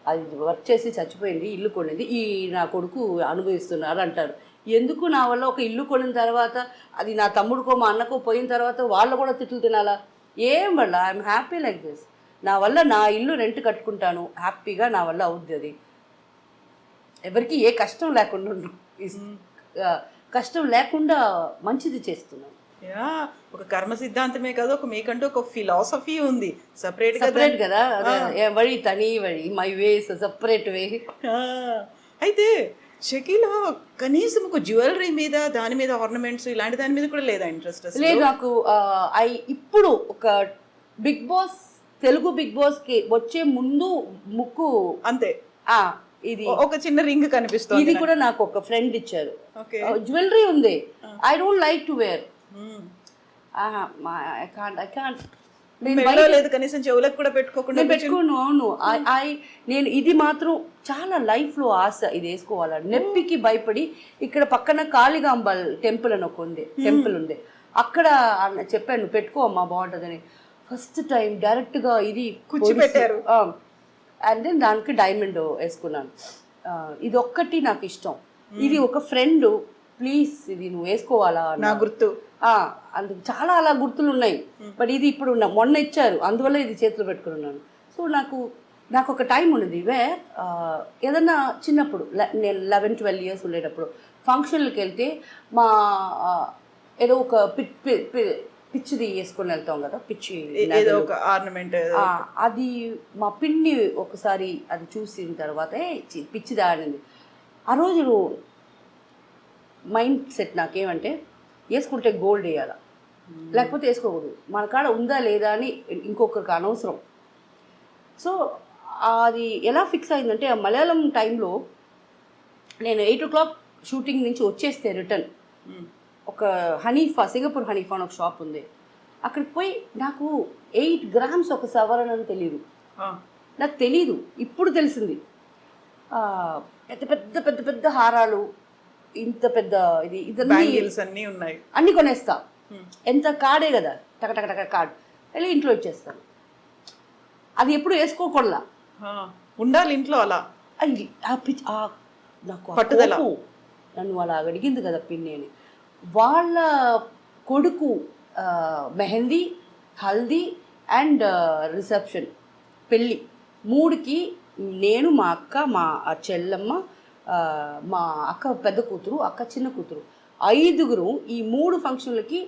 అది వర్క్ చేసి చచ్చిపోయింది, ఇల్లు కొనింది, ఈ నా కొడుకు అనుభవిస్తున్నారు అంటారు. ఎందుకు నా వల్ల ఒక ఇల్లు కొనిన తర్వాత అది నా తమ్ముడికో మా అన్నకో పోయిన తర్వాత వాళ్ళు కూడా తిట్లు తినాలా? ఏం వల్ల ఐఎమ్ హ్యాపీ లైక్ దిస్. నా వల్ల నా ఇల్లు రెంట్ కట్టుకుంటాను, హ్యాపీగా నా వల్ల అవుద్ది. అది ఎవరికి ఏ కష్టం లేకుండా కష్టం లేకుండా మంచిది చేస్తున్నాను. యా, ఒక కర్మ సిద్ధాంతమే కాదు, ఒక మీకంటూ ఒక ఫిలాసఫీ ఉంది సపరేట్ కదా. వഴി తని వഴി, మై వేస్ సపరేట్ వే. అయితే షకీలా కనీసం ఒక జ్యువెలరీ మీద, దాని మీద ఆర్నమెంట్స్ ఇలాంటి దాని మీద కూడా లేదా ఇంట్రెస్ట్? లేదు నాకు. ఇప్పుడు ఒక Bigg Boss, Telugu Bigg Boss కి వచ్చే ముందు ముక్కు అంతే. ఇది ఒక చిన్న రింగ్ కనిపిస్తుంది, ఇది కూడా నాకు ఒక ఫ్రెండ్ ఇచ్చారు. జ్యువెలరీ ఉంది, I don't like to wear. లేదు కనీసం చెవులకు కూడా పెట్టుకోకుండా పెట్టుకోను. అవును, నేను ఇది మాత్రం చాలా లైఫ్ లో ఆశ, ఇది వేసుకోవాలని. నొప్పికి భయపడి ఇక్కడ పక్కన కాళికాంబల్ టెంపుల్ అని ఒక ఉంది, టెంపుల్ ఉంది, అక్కడ చెప్పాను పెట్టుకో అమ్మా బాగుంటుందని. ఫస్ట్ టైం డైరెక్ట్ గా ఇది కూర్చోబెట్టారు. అండ్ దెన్ దానికి డైమండ్ వేసుకున్నాను. ఇది ఒక్కటి నాకు ఇష్టం. ఇది ఒక ఫ్రెండ్ ప్లీజ్ ఇది నువ్వు వేసుకోవాలా నా గుర్తు, అందుకు చాలా అలా గుర్తులు ఉన్నాయి. బట్ ఇది ఇప్పుడు మొన్న ఇచ్చారు, అందువల్ల ఇది చేతిలో పెట్టుకున్నాను. సో నాకు ఒక టైం ఉన్నది వేర్ ఏదన్నా చిన్నప్పుడు నేను 11-12 ఇయర్స్ ఉండేటప్పుడు ఫంక్షన్లకు వెళ్తే మా ఏదో ఒక పిచ్చిది వేసుకొని వెళ్తాం కదా, పిచ్చి ఆర్నమెంట్, అది మా పిన్ని ఒకసారి అది చూసిన తర్వాత పిచ్చిది ఆడింది. ఆ రోజు మైండ్ సెట్ నాకేమంటే వేసుకుంటే గోల్డ్ వేయాలా, లేకపోతే వేసుకోకూడదు, మన కాడ ఉందా లేదా అని ఇంకొకరికి అనవసరం. సో అది ఎలా ఫిక్స్ అయిందంటే ఆ మలయాళం టైంలో నేను 8 o'clock షూటింగ్ నుంచి వచ్చేస్తే రిటర్న్ ఒక హనీఫా, సింగపూర్ హనీఫా అని ఒక షాప్ ఉంది, అక్కడికి పోయి నాకు 8 grams ఒక సవరణ అని తెలియదు, నాకు తెలీదు, ఇప్పుడు తెలిసింది. పెద్ద పెద్ద పెద్ద పెద్ద హారాలు, ఇంత పెద్ద ఇది ఇదన్నీ ఉన్నాయి, అన్ని కొనేస్తా. ఎంత కాడే కదా, టక కార్డ్ వెళ్ళి ఇంట్లో ఇచ్చేస్తాను. అది ఎప్పుడు వేసుకోకూడలా, ఉండాలి ఇంట్లో. అలా నాకు నన్ను అలా అడిగింది కదా పిన్ని అని. వాళ్ళ కొడుకు మెహందీ, హల్దీ అండ్ రిసెప్షన్, పెళ్ళి, 3కి నేను, మా అక్క, మా చెల్లమ్మ, మా అక్క పెద్ద కూతురు, అక్క చిన్న కూతురు, 5గురు ఈ 3 ఫంక్షన్లకి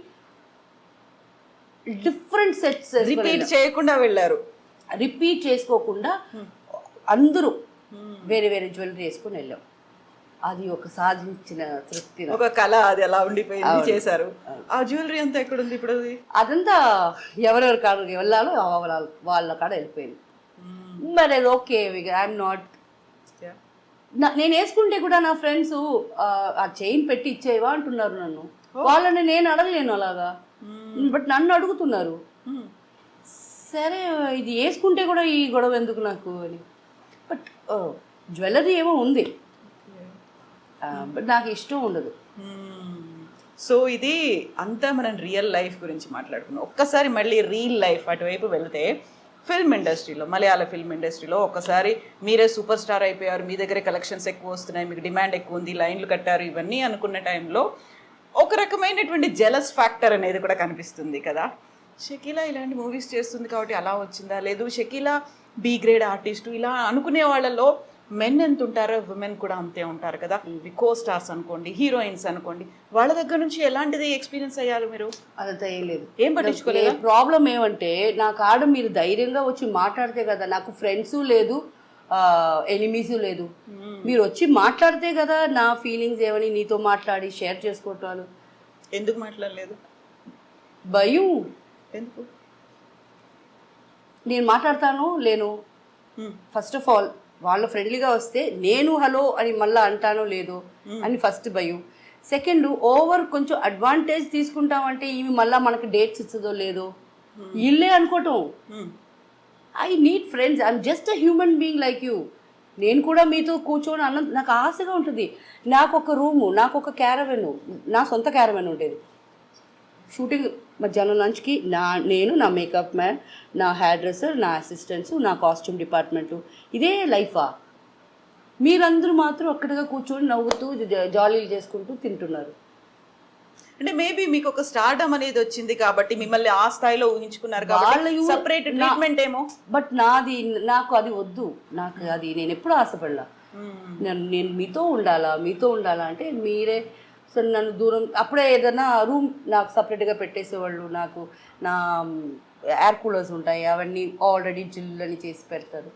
డిఫరెంట్ సెట్స్ రిపీట్ చేయకుండా వెళ్ళారు. రిపీట్ చేసుకోకుండా అందరూ వేరే వేరే జ్యువెలరీ వేసుకొని వెళ్ళాం. అది ఒక సాధించిన తృప్తి, ఒక కళ, అది అలా ఉండిపోయింది, చేశారు. ఆ జ్యువెలరీ అంతా ఎక్కడ ఉంది ఇప్పుడు? అదంతా ఎవరెవరి కాడికి వెళ్ళాలో వాళ్ళ కాడ వెళ్ళిపోయింది. మరి అది ఓకే, ఐఎమ్ నాట్. నేను వేసుకుంటే కూడా నా ఫ్రెండ్స్ ఆ చైన్ పెట్టి ఇచ్చేవా అంటున్నారు నన్ను. వాళ్ళని నేను అడగలేను అలాగా, బట్ నన్ను అడుగుతున్నారు. సరే ఇది వేసుకుంటే కూడా ఈ గొడవ ఎందుకు నాకు అని. బట్ జ్యువెలరీ ఏమో ఉంది, బట్ నాకు ఇష్టం ఉండదు. సో ఇది అంతా మనం రియల్ లైఫ్ గురించి మాట్లాడుకున్నాం. ఒక్కసారి మళ్ళీ రియల్ లైఫ్ అటువైపు వెళ్తే, ఫిల్మ్ ఇండస్ట్రీలో, మలయాళ ఫిల్మ్ ఇండస్ట్రీలో ఒక్కసారి మీరే సూపర్ స్టార్ అయిపోయారు, మీ దగ్గరే కలెక్షన్స్ ఎక్కువ వస్తున్నాయి, మీకు డిమాండ్ ఎక్కువ ఉంది, లైన్లు కట్టారు, ఇవన్నీ అనుకున్న టైంలో ఒక రకమైనటువంటి జెలస్ ఫ్యాక్టర్ అనేది కూడా కనిపిస్తుంది కదా. షకీలా ఇలాంటి మూవీస్ చేస్తుంది కాబట్టి అలా వచ్చిందా, లేదు షకీలా బి గ్రేడ్ ఆర్టిస్టు ఇలా అనుకునే వాళ్ళలో మెన్ ఎంత ఉంటారో ఉమెన్ కూడా అంతే ఉంటారు కదా. కో స్టార్స్ అనుకోండి, హీరోయిన్స్ అనుకోండి, వాళ్ళ దగ్గర నుంచి ఎలాంటిది ఎక్స్పీరియన్స్ అయ్యారు మీరు? అదంతా ఏం లేదు, ఏం పట్టించుకోలేదు. ప్రాబ్లం ఏమంటే నా కాడ మీరు ధైర్యంగా వచ్చి మాట్లాడితే కదా, నాకు ఫ్రెండ్స్ లేదు, ఎనిమీస్ లేదు, మీరు వచ్చి మాట్లాడితే కదా నా ఫీలింగ్స్ ఏమని నీతో మాట్లాడి షేర్ చేసుకోవటాలు. ఎందుకు మాట్లాడలేదు? భయం. ఎందుకు? నేను మాట్లాడతాను లేను. ఫస్ట్ ఆఫ్ ఆల్ వాళ్ళు ఫ్రెండ్లీగా వస్తే నేను హలో అని మళ్ళీ అంటానో లేదో అని ఫస్ట్ భయం. సెకండ్, ఓవర్ కొంచెం అడ్వాంటేజ్ తీసుకుంటామంటే ఇవి మళ్ళీ మనకి డేట్స్ ఇచ్చదో లేదో ఇల్లే అనుకోవటం. I need friends, I'm just a human being like you. నేను కూడా మీతో కూర్చొని అన్నం నాకు ఆశగా ఉంటుంది. నాకు ఒక రూము, నాకు ఒక క్యారవెన్, నా సొంత క్యారవెన్ ఉండేది. షూటింగ్ మధ్యాహ్నం లంచ్కి నేను, నా మేకప్ మ్యాన్, నా హెయిర్ డ్రెస్సర్, నా అసిస్టెంట్స్, నా కాస్ట్యూమ్ డిపార్ట్మెంటు, ఇదే లైఫా? మీరందరూ మాత్రం అక్కడగా కూర్చొని నవ్వుతూ జాలీలు చేసుకుంటూ తింటున్నారు. అంటే మేబీ మీకు ఒక స్టార్డమ్ అనేది వచ్చింది కాబట్టి మిమ్మల్ని ఆ స్థాయిలో ఊహించుకున్నారు కాబట్టి సెపరేట్ ట్రీట్మెంట్ ఏమో. బట్ నాకు అది వద్దు. నాకు అది నేను ఎప్పుడు ఆశపడలా. నేను మీతో ఉండాలా అంటే మీరే సో నన్ను దూరం. అప్పుడే ఏదైనా రూమ్ నాకు సపరేట్గా పెట్టేసేవాళ్ళు. నాకు నా ఎయిర్ కూలర్స్ ఉంటాయి, అవన్నీ ఆల్రెడీ జిల్లని చేసి పెడతారు.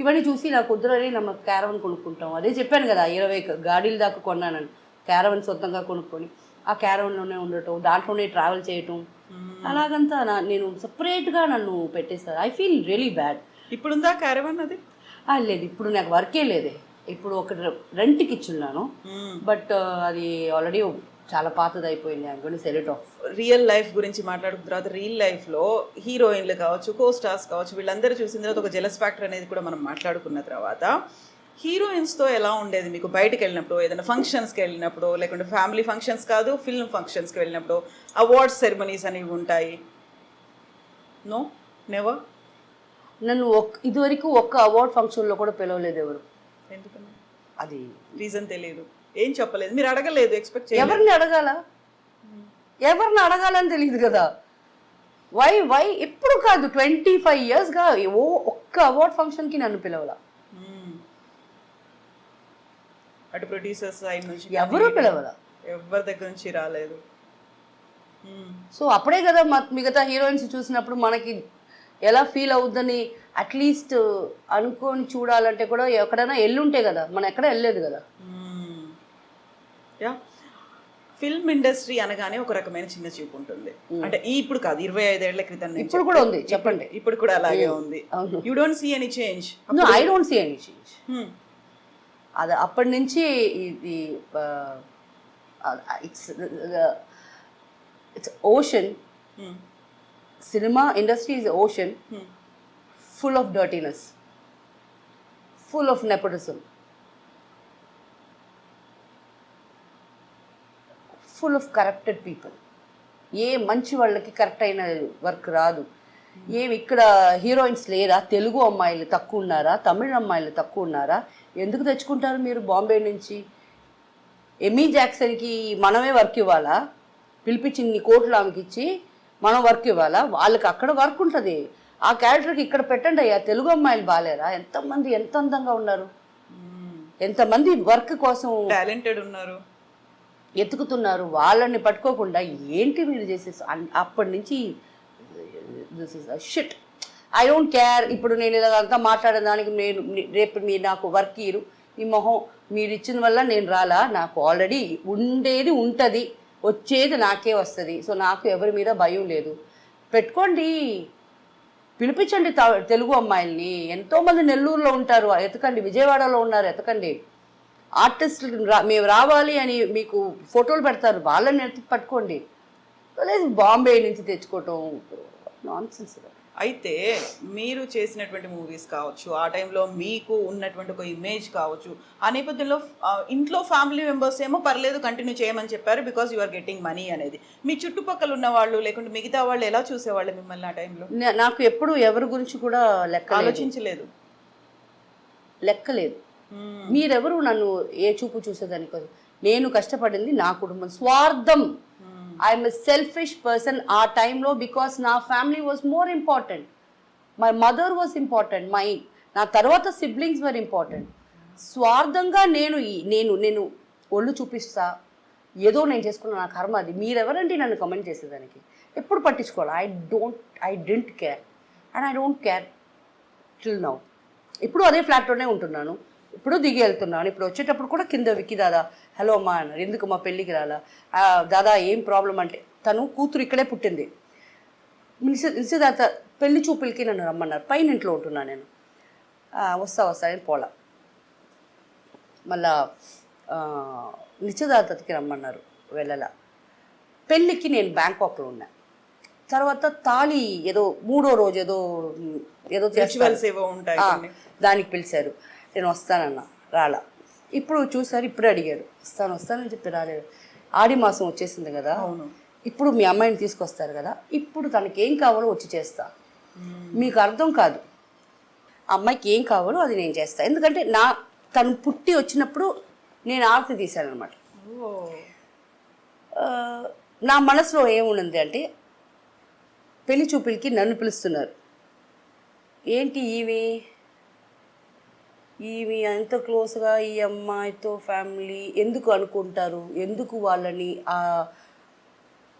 ఇవన్నీ చూసి నాకు వద్దురని நம்ம క్యారవన్ కొనుక్కుంటాం. అదే చెప్పాను కదా, 20 గాడీల దాకా కొన్నానని. క్యారవన్ సొంతంగా కొనుక్కొని ఆ క్యారవన్లోనే ఉండటం, దాంట్లోనే ట్రావెల్ చేయటం, అలాగంతా నేను సపరేట్గా నన్ను పెట్టేశారు. I feel really bad. ఇప్పుడుందా క్యారవన్ అది? లేదు, ఇప్పుడు నాకు వర్కే లేదే. ఇప్పుడు ఒక రెంట్కి ఇచ్చున్నాను, బట్ అది ఆల్రెడీ చాలా పాతది అయిపోయింది. I am going to sell it of. Real life గురించి మాట్లాడుకున్న తర్వాత రియల్ లైఫ్లో హీరోయిన్లు కావచ్చు, కో స్టార్స్ కావచ్చు, వీళ్ళందరూ చూసిన తర్వాత ఒక జెలస్ ఫ్యాక్టర్ అనేది కూడా మనం మాట్లాడుకున్న తర్వాత హీరోయిన్స్తో ఎలా ఉండేది మీకు? బయటకు వెళ్ళినప్పుడు, ఏదైనా ఫంక్షన్స్కి వెళ్ళినప్పుడు, లేకుంటే ఫ్యామిలీ ఫంక్షన్స్ కాదు ఫిల్మ్ ఫంక్షన్స్కి వెళ్ళినప్పుడు అవార్డ్స్ సెరమనీస్ అనేవి ఉంటాయి. No, never. నన్ను ఇదివరకు ఒక్క అవార్డ్ ఫంక్షన్లో కూడా పిలవలేదు ఎవరు. ఎందుకన్నా? అది రీజన్ తెలియదు, ఏం చెప్పలేదు, మీరు అడగలేదు, ఎక్స్పెక్ట్ ఎవరిని అడగాలని తెలియదు కదా. వై ఎప్పుడు కాదు 25 yearsగా ఒక్క అవార్డ్ ఫంక్షన్కి నన్ను పిలవాల. అటు ప్రొడ్యూసర్స్ సైడ్ నుంచి ఎవరు పిలవాల, ఎవరి దగ్గర నుంచి రాలేదు. సో అప్పుడే కదా మిగతా హీరోయిన్స్ చూసినప్పుడు మనకి ఎలా ఫీల్ అవుద్దని అట్లీస్ట్ అనుకొని చూడాలంటే కూడా ఎక్కడైనా ఎల్లుంటే కదా, మనం ఎక్కడ వెళ్ళలేదు కదా. యా, ఫిల్మ్ ఇండస్ట్రీ అనగానే ఒక రకమైన చిన్న చూపు ఉంటుంది. అంటే ఇప్పుడు కాదు, 25 ఏళ్ల క్రితం నుంచి ఇప్పుడు కూడా ఉంది. చెప్పండి. ఇప్పుడు కూడా అలాగే ఉంది. You don't see any change? I don't see any change. అది అప్పటి నుంచి ఇది it's ocean. Cinema industry is ocean, full of dirtiness, full of nepotism, full of corrupted people. ఏ మంచి వాళ్ళకి కరెక్ట్ అయిన వర్క్ రాదు. ఏమి ఇక్కడ హీరోయిన్స్ లేరా? తెలుగు అమ్మాయిలు తక్కువ ఉన్నారా? తమిళ అమ్మాయిలు తక్కువ ఉన్నారా? ఎందుకు తెచ్చుకుంటారు మీరు బాంబే నుంచి? ఎమీ జాక్సన్కి మనమే వర్క్ ఇవ్వాలా? పిలిపించి ఇన్ని కోట్లు ఆమెకి ఇచ్చి మనం వర్క్ ఇవ్వాలా? వాళ్ళకి అక్కడ వర్క్ ఉంటుంది. ఆ క్యారెక్టర్కి ఇక్కడ పెట్టండి అయ్యా. తెలుగు అమ్మాయిలు బాగాలేరా? ఎంతమంది ఎంత అందంగా ఉన్నారు, ఎంతమంది వర్క్ కోసం టాలెంటెడ్ ఉన్నారు, ఎతుకుతున్నారు. వాళ్ళని పట్టుకోకుండా ఏంటి మీరు చేసేసి అప్పటి నుంచి this is a shit. I don't care. ఇప్పుడు నేను ఇలాగంతా మాట్లాడడానికి నేను రేపు మీరు నాకు వర్క్ ఇరు, ఈ మొహం మీరు ఇచ్చిన వల్ల నేను రాలా. నాకు ఆల్రెడీ ఉండేది ఉంటుంది, వచ్చేది నాకే వస్తుంది. సో నాకు ఎవరి మీద భయం లేదు. పెట్టుకోండి, పిలిపించండి తెలుగు అమ్మాయిల్ని. ఎంతోమంది నెల్లూరులో ఉంటారు, ఎతకండి. విజయవాడలో ఉన్నారు, ఎతకండి. ఆర్టిస్టులు మేము రావాలి అని మీకు ఫోటోలు పెడతారు, వాళ్ళని పట్టుకోండి. లేదు బాంబే నుంచి తెచ్చుకోవటం నాన్సెన్స్. అయితే మీరు చేసినటువంటి మూవీస్ కావచ్చు, ఆ టైంలో మీకు ఉన్నటువంటి ఒక ఇమేజ్ కావచ్చు, ఆ నేపథ్యంలో ఇంట్లో ఫ్యామిలీ మెంబర్స్ ఏమో పర్లేదు కంటిన్యూ చేయమని చెప్పారు because you are getting money అనేది. మీ చుట్టుపక్కల ఉన్న వాళ్ళు లేకుంటే మిగతా వాళ్ళు ఎలా చూసేవాళ్ళు మిమ్మల్ని ఆ టైంలో? నాకు ఎప్పుడు ఎవరి గురించి కూడా ఆలోచించలేదు, లెక్కలేదు. మీరెవరు నన్ను ఏ చూపు చూసేదానికి కాదు. నేను కష్టపడింది నా కుటుంబం. స్వార్థం. ఐఎమ్ ఎ సెల్ఫిష్ పర్సన్ ఆ టైంలో బికాస్ నా family was more important. My mother was important. నా తర్వాత సిబ్లింగ్స్ వర్ ఇంపార్టెంట్. స్వార్థంగా నేను ఒళ్ళు చూపిస్తా, ఏదో నేను చేసుకున్న నా కర్మ అది. మీరెవరండి నన్ను కమెంట్ చేసేదానికి? ఎప్పుడు పట్టించుకోవాలి. I don't care and I don't care till now. ఇప్పుడు అదే ఫ్లాట్లోనే ఉంటున్నాను, ఇప్పుడు దిగి వెళ్తున్నాను. ఇప్పుడు వచ్చేటప్పుడు కూడా కింద విక్కి దాదా హలో అమ్మా అన్నారు. ఎందుకు మా పెళ్ళికి రాలా? దాదా ఏం ప్రాబ్లం అంటే, తను కూతురు ఇక్కడే పుట్టింది. నిశ్చితార్థ పెళ్లి చూపులకి నన్ను రమ్మన్నారు. పైన ఇంట్లో ఉంటున్నాను నేను. వస్తా అని పోలా. మళ్ళా నిశ్చితార్థకి రమ్మన్నారు, వెళ్ళలా. పెళ్ళికి నేను బ్యాంకాక్లో ఉన్నా. తర్వాత తాళి ఏదో 3వ రోజు ఏదో రిచువల్స్ ఏవో ఉంటాయి, దానికి పిలిచారు. నేను వస్తానన్నా రాలా. ఇప్పుడు చూసారు, ఇప్పుడే అడిగాడు వస్తానని చెప్పి రాలేడు. ఆడి మాసం వచ్చేసింది కదా, అవును. ఇప్పుడు మీ అమ్మాయిని తీసుకొస్తారు కదా, ఇప్పుడు తనకి ఏం కావాలో వచ్చి చేస్తా. మీకు అర్థం కాదు, అమ్మాయికి ఏం కావాలో అది నేను చేస్తా. ఎందుకంటే తను పుట్టి వచ్చినప్పుడు నేను ఆరతి తీశాను అనమాట. నా మనసులో ఏముంది అంటే, పెళ్లి చూపులకి నన్ను పిలుస్తున్నారు, ఏంటి ఈమె ఎంత క్లోజ్గా ఈ అమ్మాయితో ఫ్యామిలీ ఎందుకు అనుకుంటారు, ఎందుకు వాళ్ళని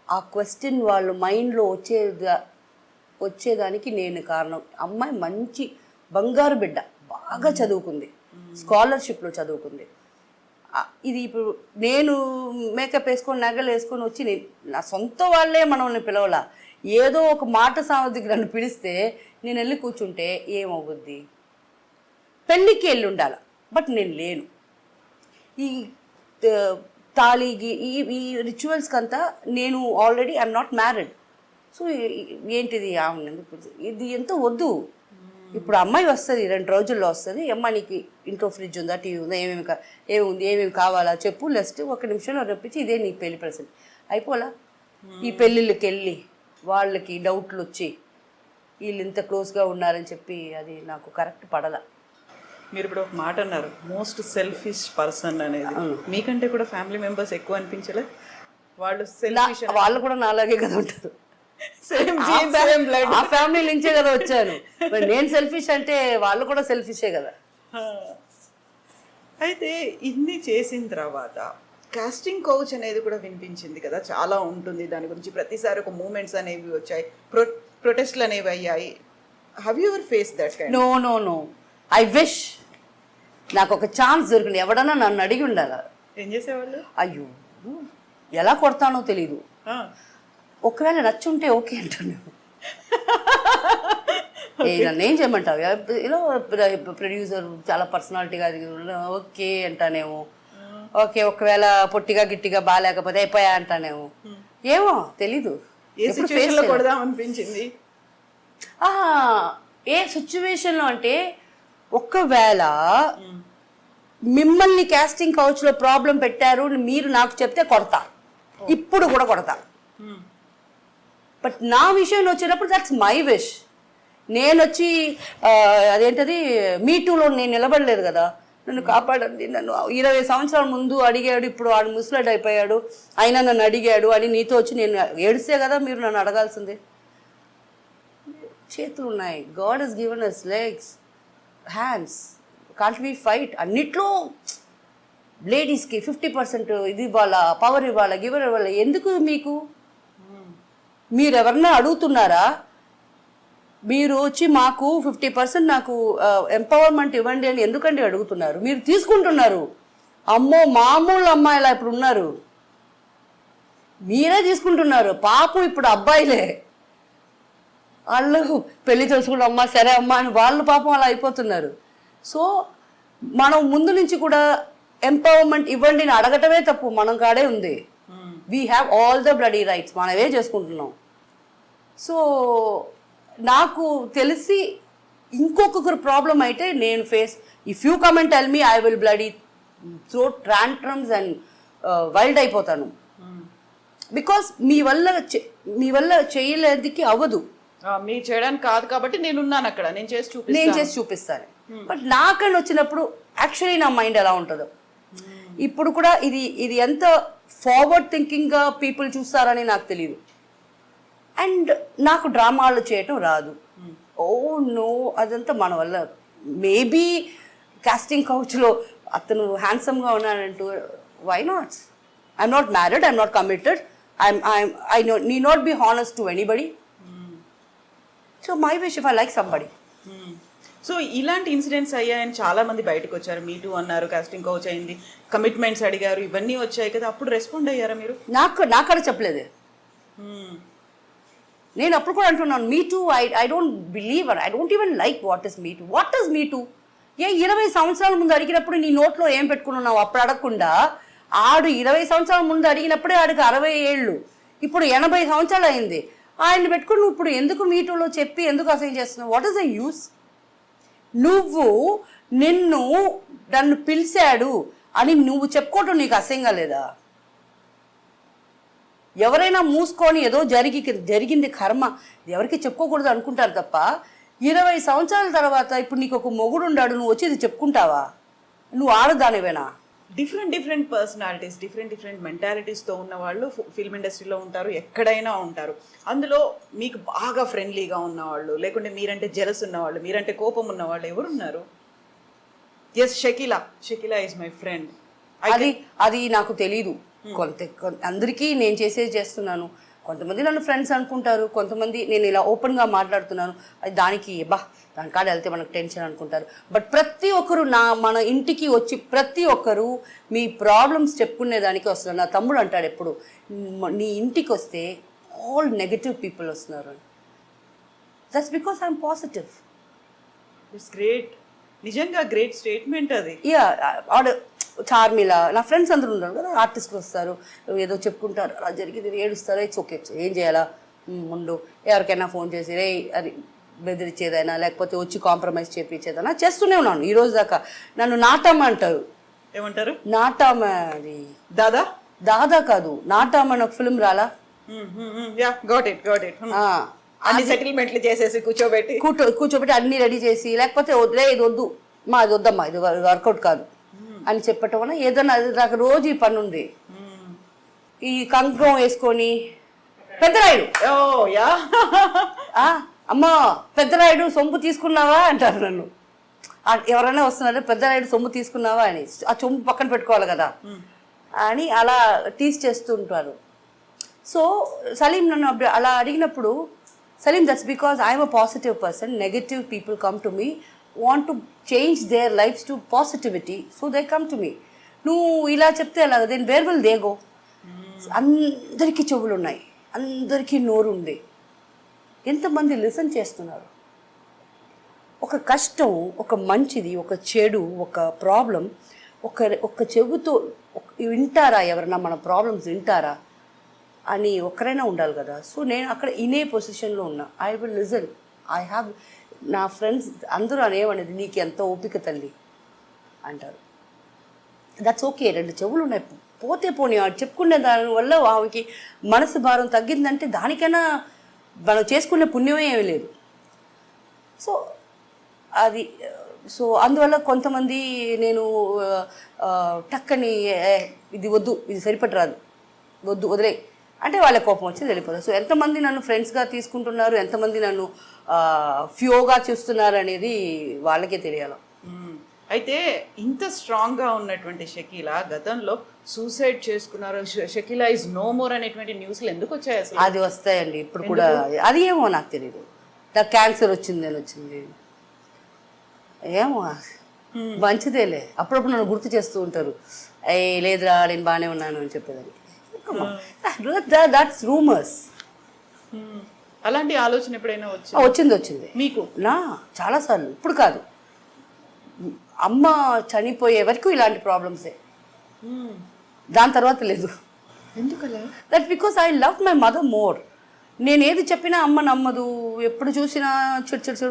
ఆ క్వశ్చన్ వాళ్ళ మైండ్లో వచ్చేదానికి నేను కారణం. అమ్మాయి మంచి బంగారు బిడ్డ, బాగా చదువుకుంది, స్కాలర్షిప్లో చదువుకుంది. ఇది ఇప్పుడు నేను మేకప్ వేసుకొని నగలు వేసుకొని వచ్చి నా సొంత వాళ్ళే మనల్ని పిలవలా, ఏదో ఒక మాట సామర్థ్యం నన్ను పిలిస్తే నేను వెళ్ళి కూర్చుంటే ఏమవుద్ది? పెళ్ళికి వెళ్ళి ఉండాలి, బట్ నేను లేను. ఈ తాళికి ఈ రిచువల్స్కి అంతా నేను already I'm not married. So ఏంటిది ఇది ఎంతో వద్దు. ఇప్పుడు అమ్మాయి వస్తుంది, 2 రోజుల్లో వస్తుంది. అమ్మాయి నీకు ఇంట్లో ఫ్రిడ్జ్ ఉందా, టీవీ ఉందా, ఏమేమి కావాలా చెప్పు, లెస్ట్ 1 నిమిషంలో రప్పించి ఇదే నీ పెళ్లి ప్రసెంట్ అయిపోలా. ఈ పెళ్ళిళ్ళకి వెళ్ళి వాళ్ళకి డౌట్లు వచ్చి వీళ్ళు ఇంత క్లోజ్గా ఉన్నారని చెప్పి అది నాకు కరెక్ట్ పడలా. మీరు ఇప్పుడు ఒక మాట అన్నారు, మోస్ట్ సెల్ఫిష్ పర్సన్ అనేది. మీకంటే కూడా ఫ్యామిలీ మెంబర్స్ ఎక్కువ అనిపించలే? వాళ్ళు సెల్ఫిష్, వాళ్ళు కూడా నాలాగే కదా ఉంటారు, ఆ ఫ్యామిలీ నుంచే కదా వచ్చాను. మరి నేను సెల్ఫిష్ అంటే వాళ్ళు కూడా సెల్ఫిషే కదా. అయితే ఇన్ని చేసిన తర్వాత కాస్టింగ్ కౌచ్ అనేది కూడా వినిపించింది కదా, చాలా ఉంటుంది దాని గురించి. ప్రతిసారి ఒక మూమెంట్స్ అనేవి వచ్చాయి, ప్రొటెస్ట్లు అనేవి అయ్యాయి. Have you ever face that kind? No I wish నాకు ఒక ఛాన్స్ దొరికింది. ఎవడన్నా నన్ను అడిగి ఉండాలి. ఏం చేసేవాళ్ళు? అయ్యో ఎలా కొడతానో తెలీదు. ఒకవేళ నచ్చుంటే ఓకే అంటాను. నన్ను ఏం చేయమంటావు, ఇలా ప్రొడ్యూసర్ చాలా పర్సనాలిటీగా ఓకే అంటానేమో, ఓకే ఒకవేళ పొట్టిగా గిట్టిగా బాగాలేకపోతే అయిపోయా అంటానేమో, ఏమో తెలీదు. అనిపించింది ఏ సిచ్యువేషన్లో అంటే, ఒకవేళ మిమ్మల్ని కాస్టింగ్ కౌచ్లో ప్రాబ్లం పెట్టారు మీరు నాకు చెప్తే కొడతా, ఇప్పుడు కూడా కొడతా. బట్ నా విషయంలో వచ్చేటప్పుడు దట్స్ మై విష్. నేను వచ్చి అదేంటది మీటూలో నేను నిలబడలేదు కదా, నన్ను కాపాడండి, నన్ను 20 సంవత్సరాల ముందు అడిగాడు, ఇప్పుడు వాడు ముసలాడు అయిపోయాడు, అయినా నన్ను అడిగాడు అని నీతో వచ్చి నేను ఏడిస్తే కదా మీరు నన్ను అడగాల్సిందే. చేతులు ఉన్నాయి, God has given us legs, hands, can't we fight. అన్నిట్లో లేడీస్కి 50% ఇది ఇవ్వాలా, పవర్ ఇవ్వాలా, గివర్ ఇవ్వాలా. ఎందుకు మీకు? మీరు ఎవరన్నా అడుగుతున్నారా? మీరు వచ్చి మాకు 50% నాకు ఎంపవర్మెంట్ ఇవ్వండి అని ఎందుకండి అడుగుతున్నారు? మీరు తీసుకుంటున్నారు. అమ్మో మామూలు అమ్మాయిలా ఇప్పుడు ఉన్నారు, మీరే తీసుకుంటున్నారు. పాపం ఇప్పుడు అబ్బాయిలే, వాళ్ళు పెళ్లి చేసుకుంటే అమ్మా సరే అమ్మా అని వాళ్ళు పాపం అలా అయిపోతున్నారు. సో మనం ముందు నుంచి కూడా ఎంపవర్మెంట్ ఇవ్వండి అని అడగటమే తప్పు, మనం కాడే ఉంది. We have all the bloody rights, మనమే చేసుకుంటున్నాం. సో నాకు తెలిసి ఇంకొకరు ప్రాబ్లం అయితే నేను face, if you come and tell me, I will bloody throw tantrums and wild అయిపోతాను. బికాస్ మీ వల్ల చేయలేదికి అవ్వదు. మీరు చేయడానికి కాదు కాబట్టి నేనున్నాను అక్కడ, నేను చేసి చూపిస్తాను. బట్ నాకని వచ్చినప్పుడు యాక్చువల్లీ నా మైండ్ ఎలా ఉంటుందో, ఇప్పుడు కూడా ఇది ఎంత ఫార్వర్డ్ థింకింగ్గా పీపుల్ చూస్తారని నాకు తెలియదు. అండ్ నాకు డ్రామాలు చేయటం రాదు. ఓ నో, అదంతా మన వల్ల. మేబీ కాస్టింగ్ కౌచ్లో అతను హ్యాండ్సమ్గా ఉన్నాడంటూ, why not? I'm not married, I'm not committed, I need not be honest to anybody. So my wish, if I like somebody. So ఇలాంటి ఇన్సిడెంట్స్ అయ్యాయని చాలా మంది బయటకు వచ్చారు. మీ టూ అన్నారు, కాస్టింగ్ కౌచ్ అయింది, కమిట్మెంట్స్ అడిగారు, ఇవన్నీ వచ్చాయి కదా, అప్పుడు రెస్పాండ్ అయ్యారా మీరు? నాకడ చెప్పలేదు. నేను అప్పుడు కూడా అంటున్నాను, me too I don't believe, I don't even like what is me too. What is me too? 20 సంవత్సరాల ముందు అడిగినప్పుడు నీ నోట్లో ఏం పెట్టుకున్నావు? అప్పుడు అడగకుండా ఆడు 20 సంవత్సరాల ముందు అడిగినప్పుడే ఆడికి 60 ఏళ్ళు, ఇప్పుడు 80 సంవత్సరాలు అయింది. ఆయన పెట్టుకుని నువ్వు ఇప్పుడు ఎందుకు మీటూలో చెప్పి ఎందుకు అసైన్ చేస్తున్నావు? What is the use? నువ్వు నన్ను పిలిచాడు అని నువ్వు చెప్పుకోవటం నీకు అసహ్యంగా లేదా? ఎవరైనా మూసుకొని ఏదో జరిగింది కర్మ ఎవరికి చెప్పుకోకూడదు అనుకుంటారు తప్ప 20 సంవత్సరాల తర్వాత ఇప్పుడు నీకు ఒక మొగుడు ఉన్నాడు, నువ్వు వచ్చి ఇది చెప్పుకుంటావా? నువ్వు ఆడదానివేనా? డిఫరెంట్ పర్సనాలిటీస్, డిఫరెంట్ మెంటాలిటీస్తో ఉన్న వాళ్ళు ఫిల్మ్ ఇండస్ట్రీలో ఉంటారు, ఎక్కడైనా ఉంటారు. అందులో మీకు బాగా ఫ్రెండ్లీగా ఉన్నవాళ్ళు, లేకుంటే మీరంటే జెలస్ ఉన్నవాళ్ళు, మీరంటే కోపం ఉన్నవాళ్ళు ఎవరున్నారు? Yes, Shakeela is my friend. అది నాకు తెలీదు. అందరికీ నేను చేస్తున్నాను. కొంతమంది నన్ను ఫ్రెండ్స్ అనుకుంటారు, కొంతమంది నేను ఇలా ఓపెన్గా మాట్లాడుతున్నాను అది దానికి దాని కాడ వెళ్తే మనకు టెన్షన్ అనుకుంటారు. బట్ ప్రతి ఒక్కరు మన ఇంటికి వచ్చి ప్రతి ఒక్కరు మీ ప్రాబ్లమ్స్ చెప్పుకునేదానికి వస్తున్నారు. నా తమ్ముడు అంటాడు ఎప్పుడు, నీ ఇంటికి వస్తే ఆల్ నెగటివ్ పీపుల్ వస్తున్నారు. That's because I'm positive. It's great, నిజంగా గ్రేట్ స్టేట్మెంట్ అది. చార్మిల నా ఫ్రెండ్స్ అందరూ ఉన్నారు కదా, ఆర్టిస్టులు వస్తారు, ఏదో చెప్పుకుంటారు, అలా జరిగింది ఏడుస్తారు, ఇట్స్ ఓకే, ఏం చేయాలా ముందు ఎవరికైనా ఫోన్ చేసి రే అది బెదిరించేదైనా లేకపోతే వచ్చి కాంప్రమైజ్ చేయించేదైనా చేస్తూనే ఉన్నాను ఈ రోజు దాకా. నన్ను నాటమ్మ అంటారు. ఏమంటారు? నాటమ్మ. అది దాదా కాదు, నాటమ్మ అని ఒక ఫిల్మ్ రాలా? అన్ని సెటిల్మెంట్లు చేసేసి కూర్చోబెట్టి అన్ని రెడీ చేసి లేకపోతే వదిలే ఇది వద్దు మా ఇది వద్దమ్మా ఇది వర్కౌట్ కాదు అని చెప్పటం వల్ల ఏదన్నా నాకు రోజు ఈ పని ఉంది. ఈ కంకణం వేసుకొని పెద్దరాయుడు అమ్మా పెద్దరాయుడు సొంపు తీసుకున్నావా అంటారు నన్ను. ఎవరైనా వస్తున్నారే పెద్దరాయుడు సొమ్ము తీసుకున్నావా అని, ఆ సొమ్ము పక్కన పెట్టుకోవాలి కదా అని అలా టీస్ చేస్తూ ఉంటారు. సో సలీం నన్ను అలా అడిగినప్పుడు, Salim, that's because I'm a positive person. Negative people come to me, want to change their lives to positivity, so they come to me. నువ్వు ఇలా చెప్తే అలా, then where will they go? అందరికీ చెవులు ఉన్నాయి, అందరికీ నోరు ఉంది, ఎంతమంది లిసన్ చేస్తున్నారు? ఒక కష్టం, ఒక మంచిది, ఒక చెడు, ఒక ప్రాబ్లం ఒక చెవుతో వింటారా? ఎవరన్నా మన ప్రాబ్లమ్స్ వింటారా అని ఒక్కరైనా ఉండాలి కదా. సో నేను అక్కడ ఇనే పొజిషన్లో ఉన్నా. I will listen. I have నా ఫ్రెండ్స్ అందరూ అనేవనేది నీకు ఎంత ఓపిక తల్లి అంటారు. That's okay. 2 చెవులు ఉన్నాయి, పోతే పోనీ. చెప్పుకునే దానివల్ల ఆమెకి మనసు భారం తగ్గిందంటే దానికైనా మనం చేసుకునే పుణ్యమే ఏమీ లేదు. సో అది అందువల్ల కొంతమంది నేను టక్కని ఇది వద్దు, ఇది సరిపట్టరాదు, వద్దు వదిలే అంటే వాళ్ళ కోపం వచ్చి వెళ్ళిపోతారు. సో ఎంతమంది నన్ను ఫ్రెండ్స్గా తీసుకుంటున్నారు, ఎంతమంది నన్ను ఫ్యూగా చూస్తున్నారు అనేది వాళ్ళకే తెలియాలి. అయితే ఇంత స్ట్రాంగ్గా ఉన్నటువంటి షకీలా గతంలో సూసైడ్ చేసుకున్నారు, షకీలా ఈజ్ నో మోర్ అనేటువంటి న్యూస్లు ఎందుకు వచ్చాయి అసలు? అది వస్తాయండి ఇప్పుడు కూడా. అది ఏమో నాకు తెలియదు. నాకు క్యాన్సర్ వచ్చింది ఏమో, మంచిదేలే. అప్పుడప్పుడు నన్ను గుర్తు చేస్తూ ఉంటారు, లేదురా నేను బాగానే ఉన్నాను అని చెప్పేదాన్ని. That's rumours. అలాంటి ఆలోచన ఎప్పుడైనా వచ్చింది మీకు? చాలాసార్లు. ఇప్పుడు కాదు, అమ్మ చనిపోయే వరకు ఇలాంటి ప్రాబ్లమ్సే. దాని తర్వాత లేదు. ఎందుకలా? That because I love my mother more. నేను ఏది చెప్పినా అమ్మ నమ్మదు. ఎప్పుడు చూసినా చిడు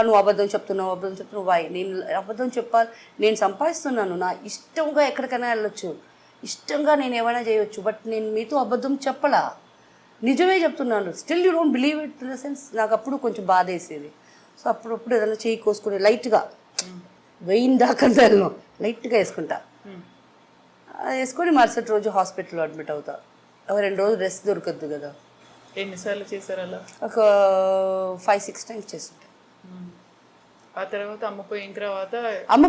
నువ్వు అబద్ధం చెప్తున్నావు వై? నేను అబద్ధం చెప్పాలి? నేను సంపాదిస్తున్నాను, నా ఇష్టంగా ఎక్కడికైనా వెళ్ళొచ్చు, ఇష్టంగా నేను ఏమైనా చేయవచ్చు, బట్ నేను మీతో అబద్ధం చెప్పలా, నిజమే చెప్తున్నాను. Still you don't believe it. In the sense నాకు అప్పుడు కొంచెం బాధ వేసేది. సో అప్పుడప్పుడు ఏదైనా చేయి కోసుకుని లైట్గా వెయిన్ దాకా వెళ్ళను, లైట్గా వేసుకుంటా. వేసుకొని మరుసటి రోజు హాస్పిటల్లో అడ్మిట్ అవుతా. 2 రోజులు రెస్ట్ దొరకద్దు కదా. ఎన్నిసార్లు చేశారు అలా? ఒక 5-6 టైమ్స్ చేస్తుంటా. ఆ తర్వాత అమ్మ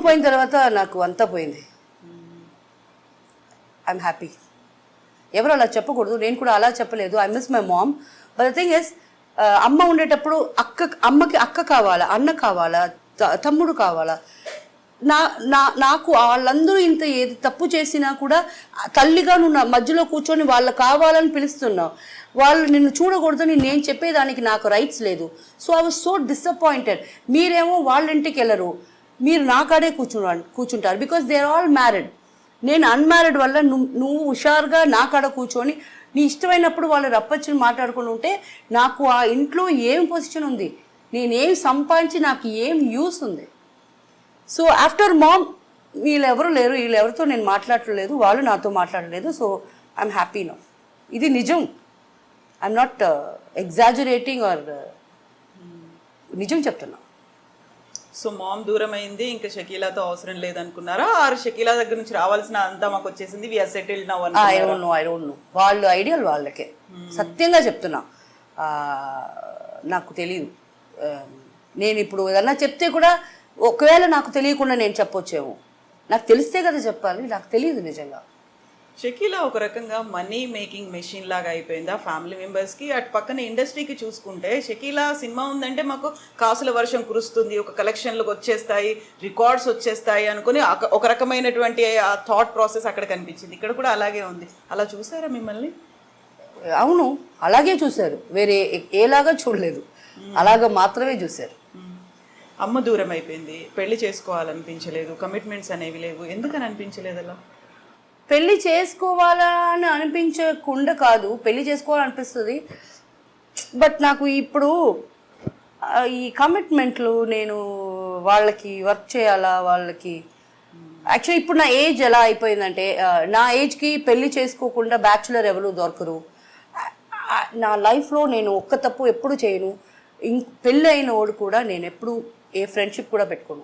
పోయిన తర్వాత నాకు అంతా పోయింది. I'm happy. ఎవరు అలా చెప్పకూడదు, నేను కూడా అలా చెప్పలేదు. I miss my mom. But the thing is, అమ్మ ఉండేటప్పుడు అమ్మకి అక్క కావాలా, అన్న కావాలా, తమ్ముడు కావాలా. నాకు వాళ్ళందరూ ఇంత ఏది తప్పు చేసినా కూడా తల్లిగా నువ్వు నా మధ్యలో కూర్చొని వాళ్ళు కావాలని పిలుస్తున్నావు. వాళ్ళు నిన్ను చూడకూడదని నేను చెప్పేదానికి నాకు రైట్స్ లేదు. So I was so disappointed. మీరేమో వాళ్ళ ఇంటికి వెళ్ళరు, మీరు నా కాడే కూర్చుంటారు. Because they are all married. నేను అన్మ్యారీడ్ వల్ల నువ్వు హుషారుగా నా కాడ కూర్చొని నీ ఇష్టమైనప్పుడు వాళ్ళు రప్పచ్చుని మాట్లాడుకుని ఉంటే నాకు ఆ ఇంట్లో ఏం పొజిషన్ ఉంది, నేనేం సంపాదించి నాకు ఏం యూస్ ఉంది? సో ఆఫ్టర్ మామ్ వీళ్ళెవరు లేరు, వీళ్ళెవరితో నేను మాట్లాడలేదు, వాళ్ళు నాతో మాట్లాడలేదు. So I'm happy now. ఇది నిజం. ఐఎమ్ నాట్ ఎగ్జాజరేటింగ్ ఆర్ నిజం చెప్తున్నా. సో మామ్ దూరం అయింది, ఇంకా షకీలాతో అవసరం లేదనుకున్నారా? ఆర్ షకీలా దగ్గర నుంచి రావాల్సిన అంతా మాకు వచ్చేసింది, we are settled now I don't know. వాళ్ళు ఐడియల్ వాళ్ళకే, సత్యంగా చెప్తున్నా. నాకు తెలియదు. నేను ఇప్పుడు ఏదన్నా చెప్తే కూడా ఒకవేళ నాకు తెలియకుండా నేను చెప్పొచ్చేమో. నాకు తెలిస్తే కదా చెప్పాలి, నాకు తెలియదు నిజంగా. షకీలా ఒక రకంగా మనీ మేకింగ్ మెషిన్ లాగా అయిపోయిందా ఫ్యామిలీ మెంబర్స్కి? అటు పక్కన ఇండస్ట్రీకి చూసుకుంటే షకీలా సినిమా ఉందంటే మాకు కాసుల వర్షం కురుస్తుంది, ఒక కలెక్షన్లకు వచ్చేస్తాయి, రికార్డ్స్ వచ్చేస్తాయి అనుకుని ఒక రకమైనటువంటి ఆ థాట్ ప్రాసెస్ అక్కడ కనిపించింది. ఇక్కడ కూడా అలాగే ఉంది. అలా చూసారా మిమ్మల్ని? అవును, అలాగే చూశారు, వేరే ఏలాగా చూడలేదు, అలాగా మాత్రమే చూశారు. అమ్మ దూరం అయిపోయింది, పెళ్లి చేసుకోవాలనిపించలేదు, కమిట్మెంట్స్ అనేవి లేవు, ఎందుకని అనిపించలేదు అలా? పెళ్లి చేసుకోవాలని అనిపించకుండా కాదు, పెళ్లి చేసుకోవాలనిపిస్తుంది. బట్ నాకు ఇప్పుడు ఈ కమిట్మెంట్లు, నేను వాళ్ళకి వర్క్ చేయాలా, వాళ్ళకి యాక్చువల్లీ ఇప్పుడు నా ఏజ్ ఎలా అయిపోయిందంటే, నా ఏజ్కి పెళ్లి చేసుకోకుండా బ్యాచులర్ ఎవరు దొరకరు. నా లైఫ్లో నేను ఒక్క తప్పు ఎప్పుడు చేయను. పెళ్ళి అయిన వాడు కూడా నేను ఎప్పుడు ఏ ఫ్రెండ్షిప్ కూడా పెట్టుకోను.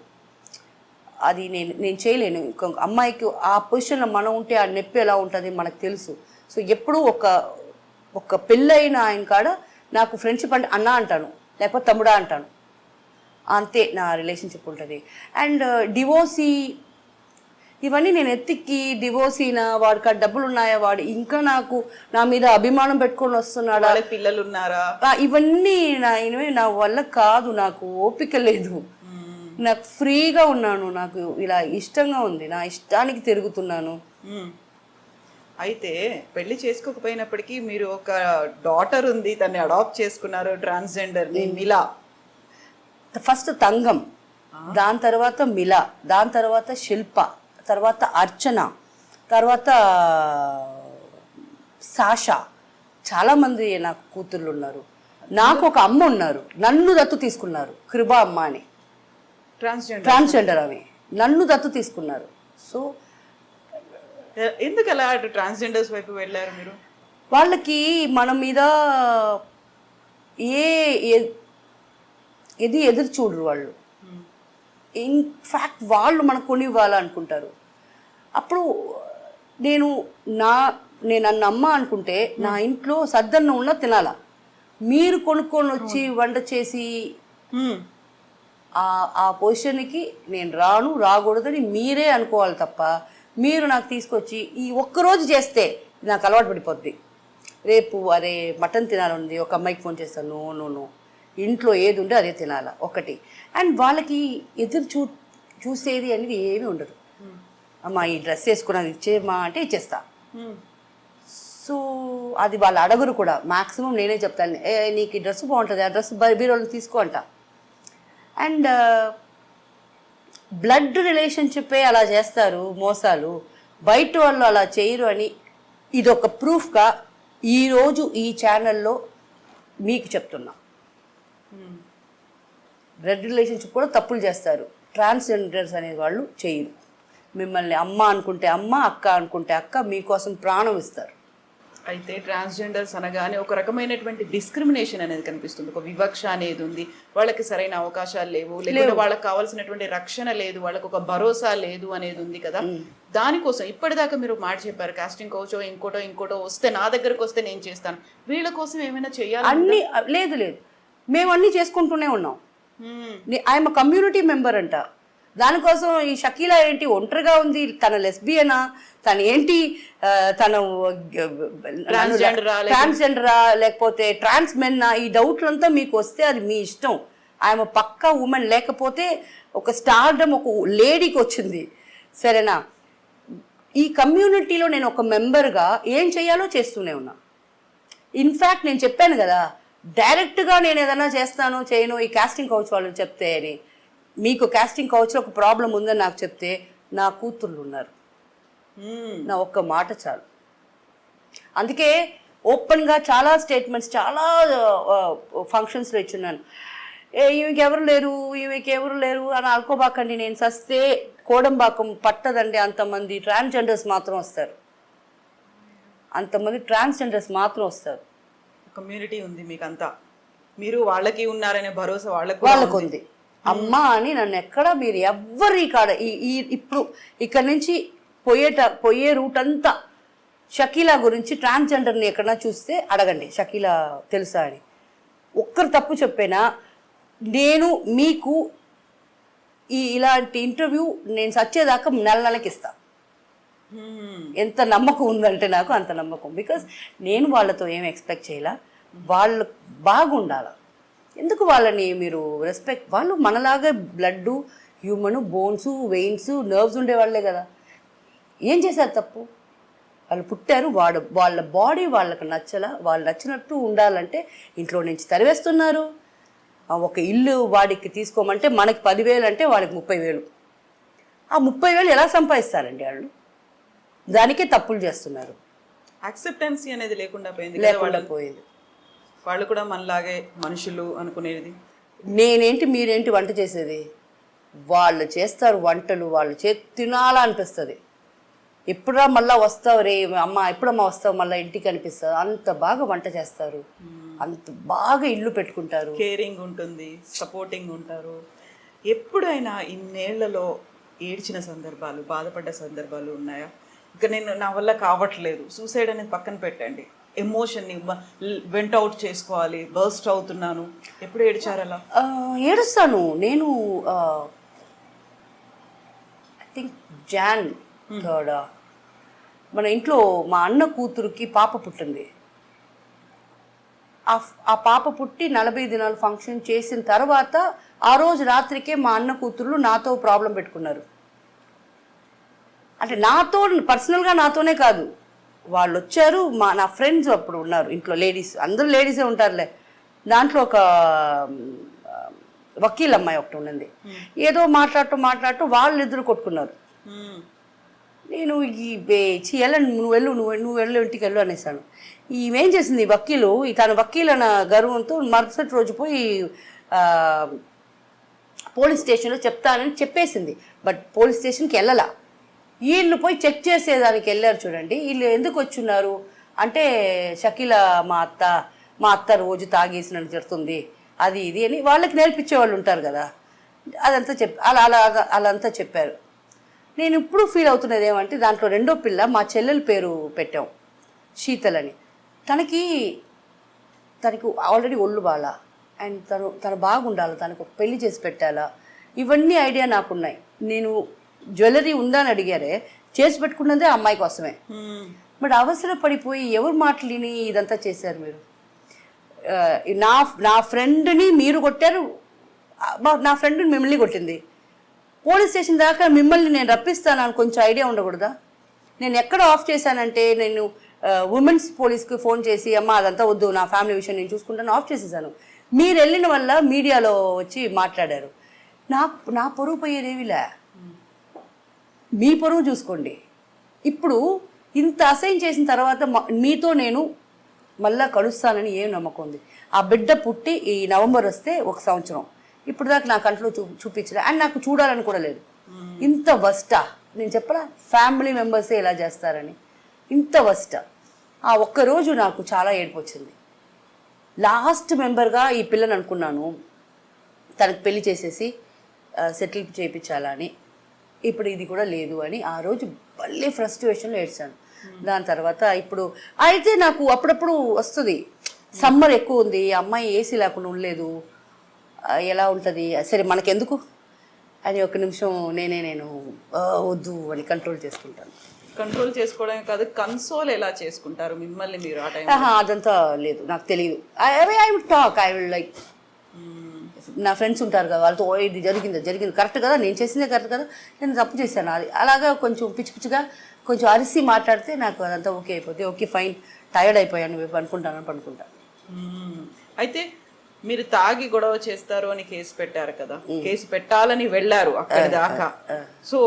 అది నేను చేయలేను. ఇంకొక అమ్మాయికి ఆ పొజిషన్లో మనం ఉంటే ఆ నొప్పి ఎలా ఉంటుంది మనకు తెలుసు. సో ఎప్పుడూ ఒక పెళ్ళైన ఆయన కాడ నాకు ఫ్రెండ్షిప్ అంటే అన్న అంటాను, లేకపోతే తమ్ముడా అంటాను, అంతే నా రిలేషన్షిప్ ఉంటుంది. అండ్ డివోర్సీ ఇవన్నీ నేను ఎత్తికి, డివోర్సీనా, వాడికి ఆ డబ్బులు ఉన్నాయా, వాడు ఇంకా నా మీద అభిమానం పెట్టుకొని వస్తున్నాడా, పిల్లలు ఉన్నారా, ఇవన్నీ నా వల్ల కాదు. నాకు ఓపిక లేదు, నాకు ఫ్రీగా ఉన్నాను, నాకు ఇలా ఇష్టంగా ఉంది, నా ఇష్టానికి తిరుగుతున్నాను. అయితే పెళ్లి చేసుకోకపోయినప్పటికీ మీరు ఒక డాటర్ ఉంది, తన్ని అడాప్ట్ చేసుకున్నారు, ట్రాన్స్జెండర్ మిలా. ఫస్ట్ తంగం, దాని తర్వాత మిలా, దాని తర్వాత శిల్ప, తర్వాత అర్చన, తర్వాత సాషా. చాలామంది నాకు కూతుర్లు ఉన్నారు. నాకు ఒక అమ్మ ఉన్నారు, నన్ను దత్తు తీసుకున్నారు, కృపా అమ్మ అని. ట్రాన్స్జెండర్ అవి నన్ను దత్తు తీసుకున్నారు. సో ఎందుకు అలా ట్రాన్స్జెండర్స్ వైపు వెళ్ళారు మీరు? వాళ్ళకి మన మీద ఏది ఎదురు చూడరు వాళ్ళు. ఇన్ఫ్యాక్ట్ వాళ్ళు మనకు కొనివ్వాలనుకుంటారు. అప్పుడు నేను నన్ను అమ్మ అనుకుంటే నా ఇంట్లో సద్దన్నం ఉన్న తినాలా. మీరు కొనుక్కొని వచ్చి వంట చేసి ఆ పొజిషన్కి నేను రాకూడదని మీరే అనుకోవాలి తప్ప, మీరు నాకు తీసుకొచ్చి ఈ ఒక్కరోజు చేస్తే నాకు అలవాటు పడిపోద్ది. రేపు అరే మటన్ తినాలని ఒక అమ్మాయికి ఫోన్ చేస్తాను, నో ఇంట్లో ఏది ఉంటే అదే తినాలా ఒకటి. అండ్ వాళ్ళకి ఎదురు చూసేది అనేది ఏమీ ఉండదు. అమ్మా ఈ డ్రెస్ వేసుకున్నది ఇచ్చేమా అంటే ఇచ్చేస్తా. సో అది వాళ్ళు అడగరు కూడా. మ్యాక్సిమం నేనే చెప్తాను, నీకు ఈ డ్రెస్ బాగుంటుంది, ఆ డ్రెస్ బీరోళ్ళు తీసుకో అంట. అండ్ బ్లడ్ రిలేషన్షిప్పే అలా చేస్తారు మోసాలు, బయట వాళ్ళు అలా చేయరు అని ఇదొక ప్రూఫ్గా ఈరోజు ఈ ఛానల్లో మీకు చెప్తున్నా. బ్లడ్ రిలేషన్షిప్ కూడా తప్పులు చేస్తారు, ట్రాన్స్జెండర్స్ అనే వాళ్ళు చేయరు. మిమ్మల్ని అమ్మ అనుకుంటే అమ్మ, అక్క అనుకుంటే అక్క, మీకోసం ప్రాణం ఇస్తారు. అయితే ట్రాన్స్జెండర్స్ అనగానే ఒక రకమైనటువంటి డిస్క్రిమినేషన్ అనేది కనిపిస్తుంది, ఒక వివక్ష అనేది ఉంది. వాళ్ళకి సరైన అవకాశాలు లేవు, లేకపోతే వాళ్ళకి కావాల్సినటువంటి రక్షణ లేదు, వాళ్ళకి ఒక భరోసా లేదు అనేది ఉంది కదా. దానికోసం ఇప్పటిదాకా మీరు మాట చెప్పారు, కాస్టింగ్ కౌచో ఇంకోటో వస్తే నా దగ్గరకు వస్తే నేను చేస్తాను. వీళ్ళ కోసం ఏమైనా చేయాలి? అన్ని లేదు మేము అన్నీ చేసుకుంటూనే ఉన్నాం. ఐఎమ్ కమ్యూనిటీ మెంబర్ అంట. దానికోసం ఈ షకీలా ఏంటి ఒంటరిగా ఉంది, తన లెస్బియనా, తను ఏంటి, తను ట్రాన్స్జెండరా లేకపోతే ట్రాన్స్ మెన్నా, ఈ డౌట్లంతా మీకు వస్తే అది మీ ఇష్టం. ఐఎమ్ పక్కా ఉమెన్. లేకపోతే ఒక స్టార్డమ్ ఒక లేడీకి వచ్చింది, సరేనా? ఈ కమ్యూనిటీలో నేను ఒక మెంబర్గా ఏం చేయాలో చేస్తూనే ఉన్నా. ఇన్ఫ్యాక్ట్ నేను చెప్పాను కదా, డైరెక్ట్గా నేను ఏదైనా చేస్తాను చేయను ఈ కాస్టింగ్ కౌచ్ వాళ్ళు చెప్తే అని. మీకు కాస్టింగ్ కౌచ్లో ఒక ప్రాబ్లం ఉందని నాకు చెప్తే నా కూతుర్లు ఉన్నారు, నా ఒక్క మాట చాలు. అందుకే ఓపెన్గా చాలా స్టేట్మెంట్స్ చాలా ఫంక్షన్స్లో ఇచ్చున్నాను. ఈమెకెవరు లేరు ఈమెకెవరు లేరు అని అనుకోబాకండి. నేను సస్తే కోడంబాకం పట్టదండి, అంతమంది ట్రాన్స్జెండర్స్ మాత్రం వస్తారు, అంతమంది ట్రాన్స్జెండర్స్ మాత్రం వస్తారు. కమ్యూనిటీ ఉంది మీకంతా, మీరు వాళ్ళకి ఉన్నారనే భరోసా వాళ్ళకు ఉంది. అమ్మ అని నన్ను ఎక్కడ మీరు ఎవ్వరి కాడ ఇప్పుడు ఇక్కడ నుంచి పోయే రూట్ అంతా షకీలా గురించి ట్రాన్స్జెండర్ని ఎక్కడన్నా చూస్తే అడగండి, షకీలా తెలుసా అని. ఒక్కరు తప్పు చెప్పేనా నేను మీకు ఇలాంటి ఇంటర్వ్యూ నేను సచ్చేదాకా నెలకి ఇస్తా. ఎంత నమ్మకం ఉందంటే నాకు అంత నమ్మకం. బికాస్ నేను వాళ్ళతో ఏం ఎక్స్పెక్ట్ చేయాల, వాళ్ళు బాగుండాల. ఎందుకు వాళ్ళని మీరు రెస్పెక్ట్, వాళ్ళు మనలాగా blood, human, bones, veins, nerves ఉండేవాళ్లే కదా. ఏం చేశారు తప్పు? వాళ్ళు పుట్టారు, వాళ్ళ బాడీ వాళ్ళకి నచ్చలా, వాళ్ళు నచ్చినట్టు ఉండాలంటే ఇంట్లో నుంచి తరివేస్తున్నారు. ఒక ఇల్లు వాడికి తీసుకోమంటే మనకి 10,000 అంటే వాడికి 30,000. ఆ 30,000 ఎలా సంపాదిస్తారండి వాళ్ళు? దానికే తప్పులు చేస్తున్నారు. యాక్సెప్టెన్సీ అనేది లేకుండా పోయింది. వాళ్ళు కూడా మనలాగే మనుషులు అనుకునేది. నేనేంటి మీరేంటి వంట చేసేది? వాళ్ళు చేస్తారు వంటలు, వాళ్ళు తినాలా అనిపిస్తుంది. ఎప్పుడా మళ్ళీ వస్తావు రే అమ్మ, ఎప్పుడమ్మా వస్తావు మళ్ళీ ఇంటికి అనిపిస్తుంది. అంత బాగా వంట చేస్తారు, అంత బాగా ఇల్లు పెట్టుకుంటారు, కేరింగ్ ఉంటుంది, సపోర్టింగ్ ఉంటారు. ఎప్పుడైనా ఇన్నేళ్లలో ఏడ్చిన సందర్భాలు, బాధపడ్డ సందర్భాలు ఉన్నాయా? ఇక నేను నా వల్ల కావట్లేదు, సూసైడ్ అనేది పక్కన పెట్టండి, ఎమోషన్ని వెంట్ అవుట్ చేసుకోవాలి, బర్స్ట్ అవుతున్నాను, ఎప్పుడు ఏడ్చారు అలా? ఏడుస్తాను నేను. ఐ థింక్ జాన్ 3rd మన ఇంట్లో మా అన్న కూతురుకి పాప పుట్టింది. ఆ పాప పుట్టి 40 దినాలు ఫంక్షన్ చేసిన తర్వాత ఆ రోజు రాత్రికే మా అన్న కూతుర్లు నాతో ప్రాబ్లం పెట్టుకున్నారు. అంటే నాతో పర్సనల్గా నాతోనే కాదు, వాళ్ళు వచ్చారు, నా ఫ్రెండ్స్ అప్పుడు ఉన్నారు ఇంట్లో, లేడీస్, అందరూ లేడీసే ఉంటారులే. దాంట్లో ఒక వకీల్ అమ్మాయి ఒకటి ఉన్నది, ఏదో మాట్లాడుతూ వాళ్ళు ఇద్దరు కొట్టుకున్నారు. నేను వెళ్ళండి, నువ్వు వెళ్ళు ఇంటికి వెళ్ళు అనేసాను. ఈమెం చేసింది వకీలు, తన వకీల్ అన్న గర్వంతో మరుసటి రోజు పోయి పోలీస్ స్టేషన్లో చెప్తానని చెప్పేసింది. బట్ పోలీస్ స్టేషన్కి వెళ్ళలా, వీళ్ళు పోయి చెక్ చేసేదానికి వెళ్ళారు. చూడండి వీళ్ళు ఎందుకు వచ్చున్నారు అంటే, షకీలా మా అత్త రోజు తాగేసి నన్ను తిడుతుంది, అది ఇది అని వాళ్ళకి నేర్పించే వాళ్ళు ఉంటారు కదా, అదంతా అలా చెప్పారు. నేను ఇప్పుడు ఫీల్ అవుతున్నది ఏమంటే, దాంట్లో రెండో పిల్ల మా చెల్లెల పేరు పెట్టాం, శీతల్ అని. తనకి ఆల్రెడీ ఒళ్ళు బాల, అండ్ తను బాగుండాలి, తనకు పెళ్లి చేసి పెట్టాలా, ఇవన్నీ ఐడియా నాకున్నాయి. నేను జ్యువెలరీ ఉందా అని అడిగారే, చేసి పెట్టుకున్నదే అమ్మాయి కోసమే. బట్ అవసరపడిపోయి ఎవరు మాటలిని ఇదంతా చేశారు మీరు. నా ఫ్రెండ్ని మీరు కొట్టారు, నా ఫ్రెండ్ని మిమ్మల్ని కొట్టింది. పోలీస్ స్టేషన్ దాకా మిమ్మల్ని నేను రప్పిస్తానని కొంచెం ఐడియా ఉండకూడదా? నేను ఎక్కడ ఆఫ్ చేశానంటే, నేను ఉమెన్స్ పోలీస్కి ఫోన్ చేసి అమ్మ అదంతా వద్దు, నా ఫ్యామిలీ విషయం నేను చూసుకుంటాను, ఆఫ్ చేసేసాను. మీరు వెళ్ళిన వల్ల మీడియాలో వచ్చి మాట్లాడారు. నా పరువు పోయేదేవిలే, మీ పరువు చూసుకోండి. ఇప్పుడు ఇంత అసైన్ చేసిన తర్వాత మీతో నేను మళ్ళా కలుస్తానని ఏం నమ్మకం ఉంది? ఆ బిడ్డ పుట్టి ఈ నవంబర్ వస్తే 1 సంవత్సరం, ఇప్పుడు దాకా నా కంట్లో చూపించలే, అండ్ నాకు చూడాలని కూడా లేదు. ఇంత వస్టా నేను చెప్పరా, ఫ్యామిలీ మెంబర్సే ఇలా చేస్తారని, ఇంత వస్టా. ఆ ఒక్కరోజు నాకు చాలా ఏడుపు వచ్చింది. లాస్ట్ మెంబర్గా ఈ పిల్లని అనుకున్నాను, తనకు పెళ్లి చేసేసి సెటిల్ చేయించాలని. ఇప్పుడు ఇది కూడా లేదు అని ఆ రోజు మళ్ళీ ఫ్రస్ట్రేషన్లో ఏడ్చాను. దాని తర్వాత ఇప్పుడు అయితే నాకు అప్పుడప్పుడు వస్తుంది, సమ్మర్ ఎక్కువ ఉంది, అమ్మాయి ఏసీ లేకుండా ఉండలేదు, ఎలా ఉంటుంది, సరే మనకెందుకు అని ఒక నిమిషం నేను వద్దు అని కంట్రోల్ చేసుకుంటాను. కంట్రోల్ చేసుకోవడమే కాదు, కన్సోల్ ఎలా చేసుకుంటారు మిమ్మల్ని మీరు ఆ టైం? అదంతా లేదు, నాకు తెలియదు. I will talk, I will like, నా ఫ్రెండ్స్ ఉంటారు కదా, వాళ్ళతో ఇది జరిగింది కరెక్ట్ కదా, నేను చేసిందే కరెక్ట్ కదా, నేను తప్పు చేశాను, అది అలాగా కొంచెం పిచ్చిగా కొంచెం అరిసి మాట్లాడితే నాకు అదంతా ఓకే అయిపోతే, ఓకే ఫైన్, టైర్డ్ అయిపోయాను పడుకుంటాను. అయితే మీరు తాగి గొడవ చేస్తారు అని కేసు పెట్టారు కదా, కేసు పెట్టాలని వెళ్ళారు అక్కడి దాకా. సో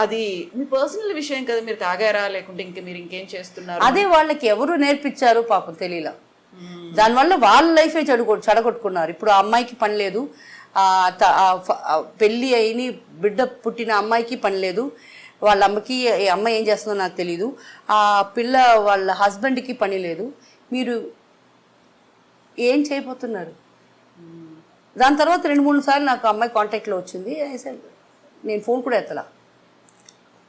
అది మీ పర్సనల్ విషయం కదా, మీరు తాగారా లేకుంటే మీరు ఇంకేం చేస్తున్నారు? అదే వాళ్ళకి ఎవరు నేర్పించారు పాపం తెలియలా. దానివల్ల వాళ్ళ లైఫే చెడగొట్టుకున్నారు. ఇప్పుడు ఆ అమ్మాయికి పని లేదు, పెళ్ళి అయిని బిడ్డ పుట్టిన అమ్మాయికి పని లేదు, వాళ్ళ అమ్మకి ఈ అమ్మాయి ఏం చేస్తుందో నాకు తెలీదు, ఆ పిల్ల వాళ్ళ హస్బెండ్కి పని లేదు, మీరు ఏం చేయబోతున్నారు? దాని తర్వాత 2-3 సార్లు నాకు అమ్మాయి కాంటాక్ట్లో వచ్చింది. నేను ఫోన్ కూడా ఎత్తలా.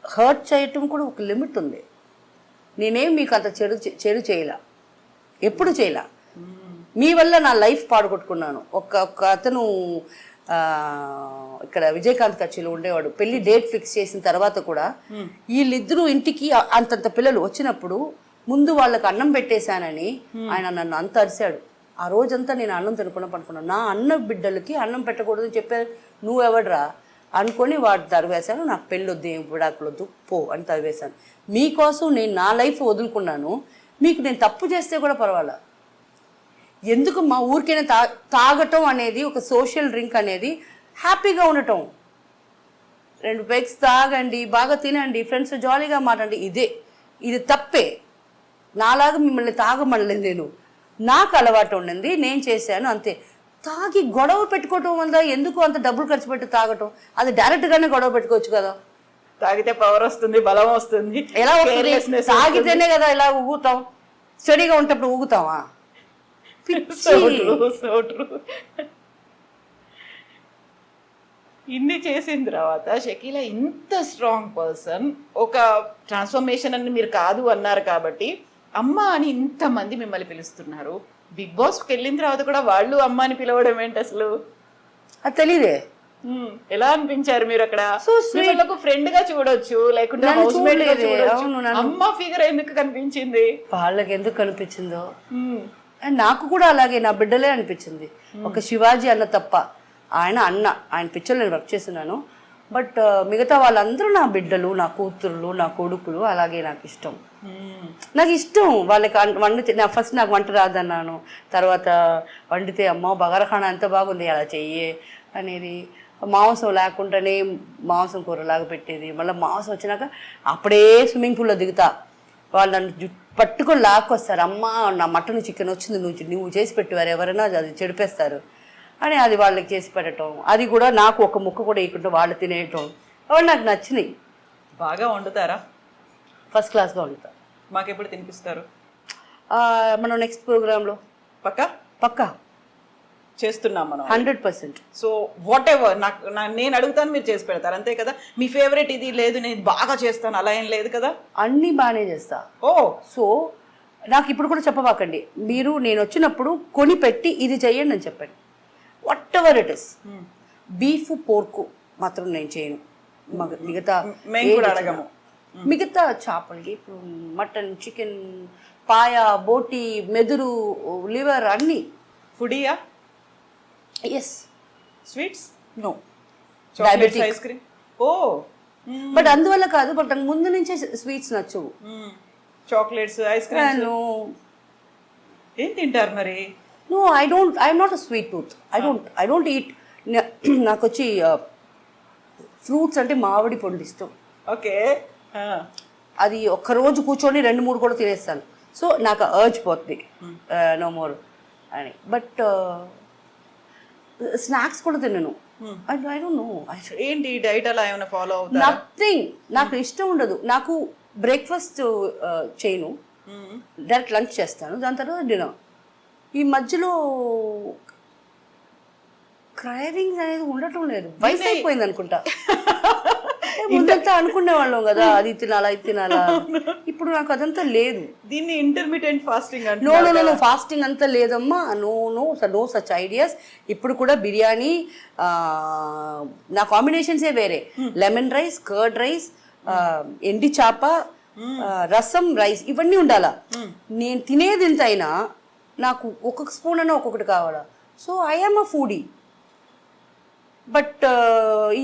హర్ట్ చేయటం కూడా ఒక లిమిట్ ఉంది. నేనేం మీకు అంత చెడు చేయలా, ఎప్పుడు చేయలా. మీ వల్ల నా లైఫ్ పాడుకొట్టుకున్నాను. ఒక అతను ఇక్కడ విజయకాంత్ కచ్చిలో ఉండేవాడు. పెళ్లి డేట్ ఫిక్స్ చేసిన తర్వాత కూడా వీళ్ళిద్దరూ ఇంటికి అంతంత పిల్లలు వచ్చినప్పుడు ముందు వాళ్ళకి అన్నం పెట్టేశానని ఆయన నన్ను అంత అరిశాడు. ఆ రోజంతా నేను అన్నం తినకుండా పడుకున్నాను. నా అన్న బిడ్డలకి అన్నం పెట్టకూడదు చెప్పారు, నువ్వెవడ్రా అనుకొని వాడు తరివేశాను. నాకు పెళ్ళొద్దు, ఏం విడాకులొద్దు, పో అని తరివేశాను. మీకోసం నేను నా లైఫ్ వదులుకున్నాను, మీకు నేను తప్పు చేస్తే కూడా పర్వాలా. ఎందుకు మా ఊరికైనా తాగటం అనేది ఒక సోషల్ డ్రింక్ అనేది హ్యాపీగా ఉండటం. 2 పెగ్స్ తాగండి, బాగా తినండి, ఫ్రెండ్స్ జాలీగా మాట్లాడండి, ఇది తప్పే. నాలాగా మిమ్మల్ని తాగమనలేదు నేను, నాకు అలవాటు ఉండింది, నేను చేశాను అంతే. తాగి గొడవ పెట్టుకోవటం వల్ల ఎందుకు అంత డబ్బులు ఖర్చు పెట్టి తాగటం? అది డైరెక్ట్గానే గొడవ పెట్టుకోవచ్చు కదా. తాగితే పవర్ వస్తుంది, బలం వస్తుంది. ఎలా వస్తుంది? తాగితేనే కదా ఇలా ఊగుతాం. స్టడీగా ఉంటప్పుడు ఊగుతావా? ఇన్ని చేసిన తర్వాత షకీలా ఇంత స్ట్రాంగ్ పర్సన్, ఒక ట్రాన్స్ఫర్మేషన్ అని మీరు కాదు అన్నారు కాబట్టి అమ్మ అని ఇంతమంది మిమ్మల్ని పిలుస్తున్నారు. బిగ్ బాస్కి వెళ్ళిన తర్వాత కూడా వాళ్ళు అమ్మ అని పిలవడం ఏంటి అసలు? అది తెలీదే. ఎలా అనిపించారు మీరు అక్కడ? ఫ్రెండ్ గా చూడొచ్చు, లేకుంటే అమ్మ ఫిగర్ ఎందుకు కనిపించింది? వాళ్ళకి ఎందుకు కనిపించిందో నాకు కూడా అలాగే నా బిడ్డలే అనిపించింది. ఒక శివాజీ అన్న తప్ప, ఆయన పిక్చర్లో నేను వర్క్ చేస్తున్నాను. బట్ మిగతా వాళ్ళందరూ నా బిడ్డలు, నా కూతుర్లు, నా కొడుకులు. అలాగే నాకు ఇష్టం. వాళ్ళకి ఫస్ట్ నాకు వంట రాదన్నాను, తర్వాత వండితే అమ్మ బగారఖానా ఎంత బాగుంది, అలా చెయ్యే అనేది. మాంసం లేకుండానే మాంసం కూరలాగా పెట్టేది. మళ్ళీ మాంసం వచ్చినాక అప్పుడే స్విమ్మింగ్ పూల్లో దిగుతా. వాళ్ళు నన్ను పట్టుకొని లాక్కొస్తారు, అమ్మ నా మటన్ చికెన్ వచ్చింది, నువ్వు చేసి పెట్టేవారు, ఎవరైనా అది చెడిపేస్తారు అని అది వాళ్ళకి చేసి పెట్టడం. అది కూడా నాకు ఒక ముక్క కూడా వేయకుండా వాళ్ళు తినేయటం, అవి నాకు నచ్చినాయి. బాగా వండుతారా? ఫస్ట్ క్లాస్గా వండుతా. మాకు ఎప్పుడు తినిపిస్తారు? మనం నెక్స్ట్ ప్రోగ్రాంలో పక్కా చేస్తున్నాం మనం 100%. సో వాట్ ఎవర్ నేను అడుగుతాను, మీరు చేసి పెడతారు అంతే కదా. మీ ఫేవరెట్ ఇది లేదు, నేను బాగా చేస్తాను అలా ఏం లేదు కదా? అన్నీ బాగానే చేస్తా. సో నాకు ఇప్పుడు కూడా చెప్పబాకండి, మీరు నేను వచ్చినప్పుడు కొని పెట్టి ఇది చెయ్యండి అని చెప్పండి. What ever it is. Beef పోర్కు మాత్రం నేను చేయను. మిగతా అడగము. మిగతా చేపలకి ఇప్పుడు మటన్, చికెన్, పాయ, బోటి, మెదురు, లివర్ అన్నీ. ఫుడీయా? Yes. Sweets? No. Diabetic. Ice cream? But అందువల్ల కాదు, బట్ ముందు నుంచే స్వీట్స్ నచ్చవు. చాక్లెట్స్, ఐస్ క్రీమ్ ఏం తింటారు మరి? No, I'm not a sweet tooth. I don't eat. నాకు వచ్చి ఫ్రూట్స్ అంటే మామిడి పండు ఇష్టం. ఓకే. అది ఒక్కరోజు కూర్చొని 2-3 కూడా తినేస్తాను. సో నాకు అర్జ్ పోతుంది, నో మోర్ అని. బట్ స్నాక్స్ కూడా తినను. I don't know. ఏంటి డైట్ అలా ఏమైనా ఫాలో అవుతారా? నథింగ్. నాకు ఇష్టం ఉండదు. నాకు బ్రేక్ఫాస్ట్ చేయను, డైరెక్ట్ లంచ్ చేస్తాను, దాని తర్వాత డిన్నర్. ఈ మధ్యలో క్రైవింగ్స్ అనేది ఉండటం లేదు. వయసు అయిపోయింది అనుకుంటా. ముందంతా అనుకునే వాళ్ళం కదా, అది తినాలా ఇది తినాలా. ఇప్పుడు నాకు అదంతా లేదు. దీన్ని ఇంటర్మీడియట్ ఫాస్టింగ్ అంటే? నో ఫాస్టింగ్ అంతా లేదమ్మా. No such ideas. ఇప్పుడు కూడా బిర్యానీ నా కాంబినేషన్సే వేరే. లెమన్ రైస్, కర్డ్ రైస్, ఎండి చేప, రసం, రైస్, ఇవన్నీ ఉండాలా. నేను తినేది ఎంత అయినా నాకు ఒక్కొక్క స్పూన్ అయినా ఒక్కొక్కటి కావాలా. So I am a foodie. But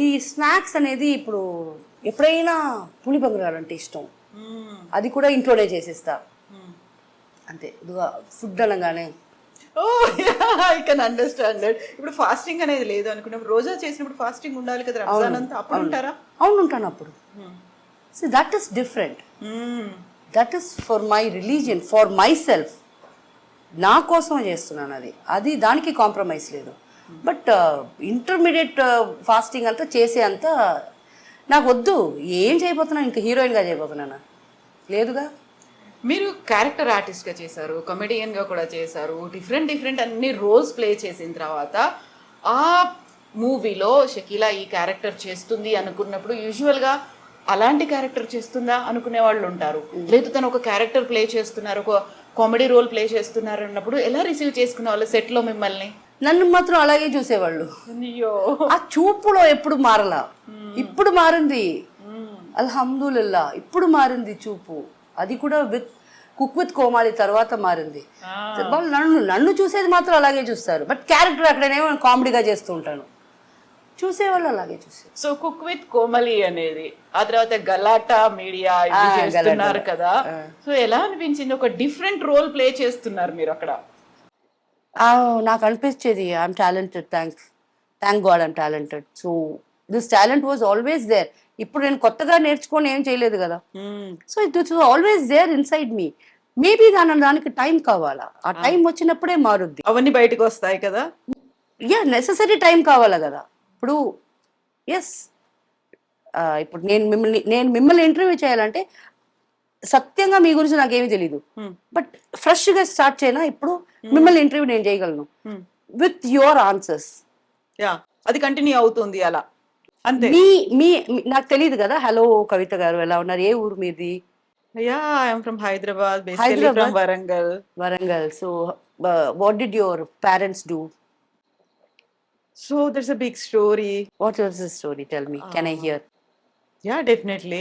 ఈ స్నాక్స్ అనేది ఇప్పుడు ఎప్పుడైనా పులి బంగారాలంటే ఇష్టం, అది కూడా ఇంట్లోనే చేసేస్తా అంతే. ఇదిగా ఫుడ్ అనగానే ఐ కెన్ అండర్స్టాండ్. ఇప్పుడు ఫాస్టింగ్ అనేది లేదు అనుకున్నప్పుడు, రోజా చేసినప్పుడు ఫాస్టింగ్ ఉండాలి కదా, రంజాన్ అంతా. అప్పుడు ఉంటారా? అవును, ఉంటాను అప్పుడు. So that is different. That is for my religion, for my self. నా కోసం చేస్తున్నాను, అది అది దానికి కాంప్రమైజ్ లేదు. బట్ ఇంటర్మీడియట్ ఫాస్టింగ్ అంతా చేసే అంత నాకు వద్దు. ఏం చేయబోతున్నాను, ఇంకా హీరోయిన్గా చేయబోతున్నానా? లేదుగా. మీరు క్యారెక్టర్ ఆర్టిస్ట్గా చేశారు, కమెడియన్గా కూడా చేశారు, డిఫరెంట్ అన్ని రోల్స్ ప్లే చేసిన తర్వాత ఆ మూవీలో షకీలా ఈ క్యారెక్టర్ చేస్తుంది అనుకున్నప్పుడు యూజువల్గా అలాంటి క్యారెక్టర్ చేస్తుందా అనుకునే వాళ్ళు ఉంటారు. లేదు తను ఒక క్యారెక్టర్ ప్లే చేస్తున్నారు, ఒక కామెడీ రోల్ ప్లే చేస్తున్నారు అన్నప్పుడు ఎలా రిసీవ్ చేసుకునే వాళ్ళు సెట్లో మిమ్మల్ని? నన్ను మాత్రం అలాగే చూసేవాళ్ళు. అయ్యో, ఆ చూపులో ఎప్పుడు మారలా. ఇప్పుడు మారింది, అల్హమ్దులిల్లా, ఇప్పుడు మారింది చూపు. అది కూడా కుక్ విత్ కోమాలి తర్వాత మారింది. వాళ్ళు నన్ను చూసేది మాత్రం అలాగే చూస్తారు. బట్ క్యారెక్టర్ అక్కడనేమో కామెడీగా చేస్తూ ఉంటాను, చూసేవాళ్ళు అలాగే చూసారు. సో కుక్ విత్ కోమలి అనేది ఆ తర్వాత గలాటా మీడియా చేస్తున్నారు కదా, సో ఎలా అనిపించింది? ఒక డిఫరెంట్ రోల్ ప్లే చేస్తున్నారు మీరు అక్కడ. నాకు అనిపించేది I'm talented, thank God I'm talented. So this talent was always there. ఇప్పుడు నేను కొత్తగా నేర్చుకొని ఏం చేయలేదు కదా. So it was always there inside me. Maybe దానికి టైం కావాలా, ఆ టైం వచ్చినప్పుడే మారుద్ది. అవన్నీ బయటకు వస్తాయి కదా. నెససరీ టైం కావాలా కదా. ఇప్పుడు ఎస్, ఇప్పుడు నేను మిమ్మల్ని ఇంటర్వ్యూ చేయాలంటే సత్యంగా మీ గురించి నాకేమీ తెలీదు, బట్ ఫ్రెష్గా స్టార్ట్ చేయనా ఇప్పుడు మిమ్మల్ని ఇంటర్వ్యూ నేను చేయగలను విత్ యువర్ ఆన్సర్స్. అది కంటిన్యూ అవుతుంది అలా అంతే. మీ నాకు తెలియదు కదా. హలో కవిత గారు, ఎలా ఉన్నారు, ఏ ఊరు మీది? I'm from Hyderabad, basically from Warangal. So what did your parents do? So there's a big story. What was the story? Tell me. Can I hear? Yeah, definitely.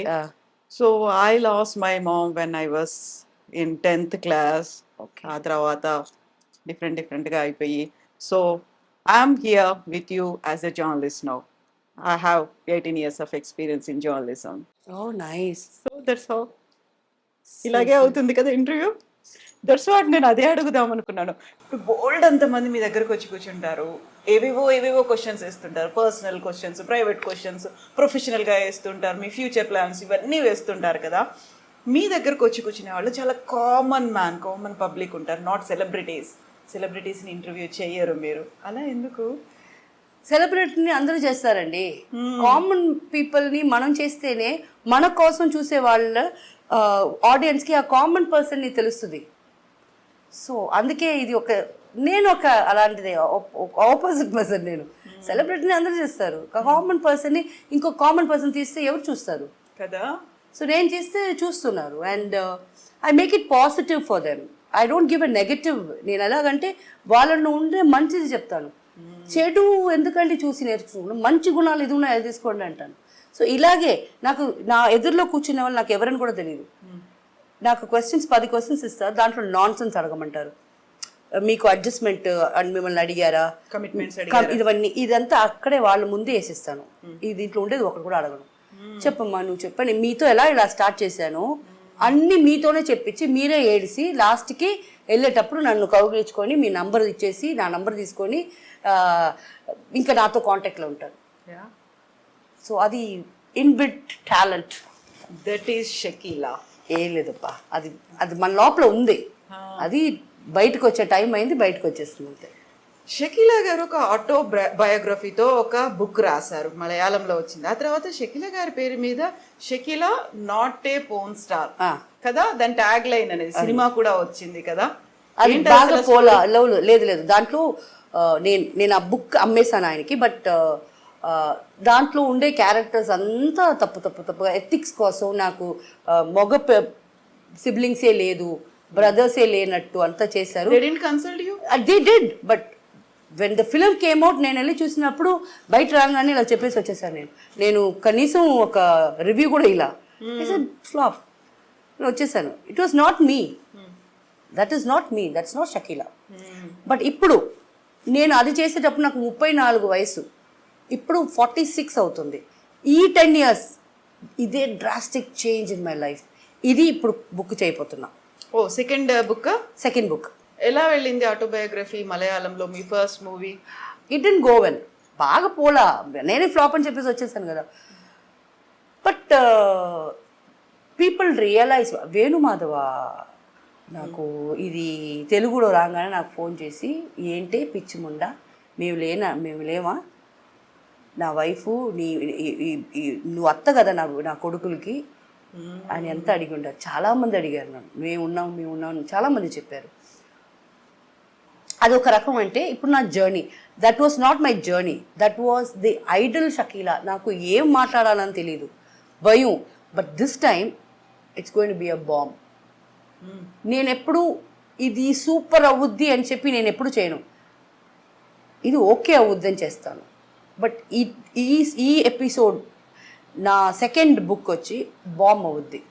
So I lost my mom when I was in 10th class. Okay. ఆ తర్వాత different గా అయిపోయి. So I'm here with you as a journalist now. I have 18 years of experience in journalism. Oh, nice. So that's how. ఇలాగే అవుతుంది కదా interview. That's what నేను అదే అడుగుదాం అనుకున్నాను. ఇప్పుడు బోల్డ్ అంతమంది మీ దగ్గరకు వచ్చి కూర్చుంటారు, ఏవేవో క్వశ్చన్స్ వేస్తుంటారు, పర్సనల్ క్వశ్చన్స్, ప్రైవేట్ క్వశ్చన్స్, ప్రొఫెషనల్గా వేస్తుంటారు, మీ ఫ్యూచర్ ప్లాన్స్ ఇవన్నీ వేస్తుంటారు కదా. మీ దగ్గరకు వచ్చి కూర్చునే వాళ్ళు చాలా కామన్ పబ్లిక్ ఉంటారు, నాట్ సెలబ్రిటీస్ని ఇంటర్వ్యూ చేయరు మీరు. అలా ఎందుకు? సెలబ్రిటీని అందరూ చేస్తారండి. కామన్ పీపుల్ని మనం చేస్తేనే మన కోసం చూసే వాళ్ళ ఆడియన్స్కి ఆ కామన్ పర్సన్ని తెలుస్తుంది. సో అందుకే ఇది నేను అలాంటిది ఆపోజిట్ పర్సన్. నేను సెలబ్రిటీని అందరూ చేస్తారు, కామన్ పర్సన్ని ఇంకో కామన్ పర్సన్ తీస్తే ఎవరు చూస్తారు కదా. సో నేను చేస్తే చూస్తున్నారు. And I make it positive for them. I don't give a negative. నేను ఎలాగంటే వాళ్ళను ఉండే మంచిది చెప్తాను, చెడు ఎందుకంటే చూసి నేర్చుకున్నాను. మంచి గుణాలు ఇది ఉన్నాయి, అది తీసుకోండి అంటాను. సో ఇలాగే నాకు నా ఎదురులో కూర్చునే వాళ్ళు నాకు ఎవరని కూడా తెలియదు. నాకు 10 క్వశ్చన్స్ ఇస్తారు, దాంట్లో నాన్ సెన్స్ అడగమంటారు. మీకు అడ్జస్ట్మెంట్ అని మిమ్మల్ని అడిగారా, కమిట్మెంట్స్ ఇదంతా అక్కడే వాళ్ళ ముందే వేసిస్తాను. దీంట్లో ఉండేది ఒకటి కూడా అడగను. చెప్పమ్మా నువ్వు చెప్పండి, మీతో ఇలా స్టార్ట్ చేశాను అన్ని మీతోనే చెప్పించి మీరే ఏడిసి లాస్ట్కి వెళ్ళేటప్పుడు నన్ను కౌగిలించుకొని మీ నంబర్ ఇచ్చేసి నా నంబర్ తీసుకొని ఇంకా నాతో కాంటాక్ట్లో ఉంటారు. సో అది inbuilt talent. That is Shakeela. ఏం లేదప్పా, అది మన లోపల ఉంది, అది బయటకు వచ్చే టైం అయింది, బయటకు వచ్చేస్తుంది అంతే. షకీలా గారు ఒక ఆటో బయోగ్రఫీతో ఒక బుక్ రాశారు, మలయాళంలో వచ్చింది. ఆ తర్వాత షకీలా గారి పేరు మీద Shakeela not a porn star కదా, దాని ట్యాగ్ లైన్ అనేది సినిమా కూడా వచ్చింది కదా. అది బాగా పోలా లేదు దాంట్లో నేను ఆ బుక్ అమ్మేశాను ఆయనకి. బట్ దాంట్లో ఉండే క్యారెక్టర్స్ అంతా తప్పుగా ఎథిక్స్ కోసం నాకు మగ సిబ్లింగ్సే లేదు, బ్రదర్సే లేనట్టు అంతా చేశారు. They did, but when the film came out నేను వెళ్ళి చూసినప్పుడు బయట రాగానే ఇలా చెప్పేసి వచ్చేసాను. నేను కనీసం ఒక రివ్యూ కూడా ఇలా ఫ్లాప్ వచ్చేసాను. It was not me, that is not me, that's not Shakeela. But ఇప్పుడు నేను అది చేసేటప్పుడు నాకు 34 వయసు, ఇప్పుడు 46 అవుతుంది. ఈ 10 years ఇదే drastic change in my life. ఇది ఇప్పుడు బుక్ చేయబోతున్నా. సెకండ్ బుక్ ఎలా వెళ్ళింది ఆటోబయోగ్రఫీ మలయాళంలో, మీ first movie? It didn't go well, బాగా పోలా, నేనే ఫ్లాప్ అని చెప్పేసి వచ్చేసాను కదా. బట్ పీపుల్ రియలైజ్ వేణుమాధవ నాకు ఇది తెలుగులో రాగానే నాకు ఫోన్ చేసి, ఏంటి పిచ్చి ముండా, మేము లేమా, నా వైఫు నువ్వు అత్త కదా నా కొడుకులకి అని ఎంత అడిగి ఉంటారు. చాలామంది అడిగారు నన్ను, మేము ఉన్నాం చాలామంది చెప్పారు. అది ఒక రకం. అంటే ఇప్పుడు నా journey, that was not my journey, that was the Idol Shakeela. నాకు ఏం మాట్లాడాలని తెలియదు, భయం. But this time it's going to be a bomb. నేను ఎప్పుడు ఇది సూపర్ అవుద్ది అని చెప్పి నేను ఎప్పుడు చేయను, ఇది ఓకే అవుద్ది అని చేస్తాను. బట్ ఈ ఎపిసోడ్ నా సెకండ్ బుక్ వచ్చి బాంబ్ అవుద్ది.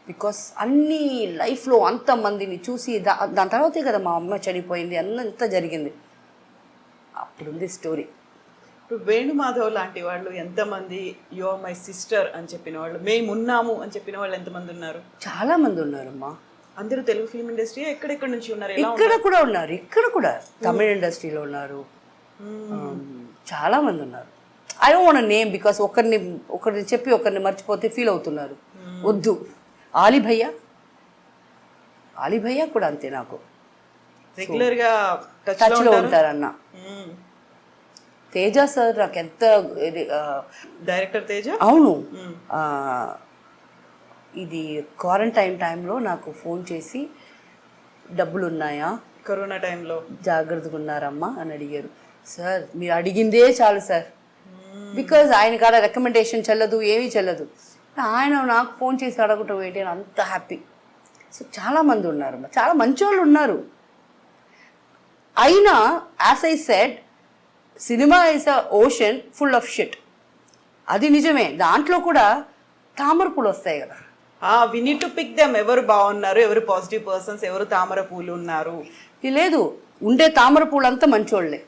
బికాస్ అన్ని లైఫ్లో అంతమందిని చూసి దాని తర్వాతే కదా మా అమ్మ చనిపోయింది, అంతా జరిగింది. అప్పుడుంది స్టోరీ. ఇప్పుడు వేణుమాధవ్ లాంటి వాళ్ళు ఎంతమంది యు ఆర్ మై సిస్టర్ అని చెప్పిన వాళ్ళు, మేము ఉన్నాము అని చెప్పిన వాళ్ళు ఎంతమంది ఉన్నారు? చాలా మంది ఉన్నారమ్మా. అందరూ తెలుగు ఫిల్మ్ ఇండస్ట్రీ ఎక్కడెక్కడ నుంచి ఉన్నారు? ఇక్కడ కూడా ఉన్నారు, ఇక్కడ కూడా తమిళ ఇండస్ట్రీలో ఉన్నారు, చాలా మంది ఉన్నారు. I don't want name because ఒకరిని చెప్పి ఒకరిని మర్చిపోతే ఫీల్ అవుతున్నారు. వద్దు. ఆలీ భయ్యా కూడా అంతే, నాకు రెగ్యులర్ గా టచ్ లో ఉంటారన్న. తేజ సార్ నాకు ఎంత డైరెక్టర్ తేజ. అవును. ఇది క్వారంటైన్ టైంలో నాకు ఫోన్ చేసి, డబ్బులు ఉన్నాయా, కరోనా టైంలో జాగ్రత్తగా ఉన్నారమ్మా అని అడిగారు. సార్ మీరు అడిగిందే చాలు సార్, బికాజ్ ఆయన కాడ రికమెండేషన్ చెల్లదు, ఏమీ చెల్లదు. ఆయన నాకు ఫోన్ చేసి అడగటం ఏంటి, అంత హ్యాపీ. సో చాలామంది ఉన్నారు, చాలా మంచి వాళ్ళు ఉన్నారు. అయినా as I said, cinema is a ocean full of shit. అది నిజమే. దాంట్లో కూడా తామర పూలు వస్తాయి కదా, we need to pick them. ఎవరు బాగున్నారు, ఎవరు పాజిటివ్ పర్సన్స్, ఎవరు తామర పూలు ఉన్నారు. లేదు, ఉండే తామర పూలు అంతా మంచోళ్ళే,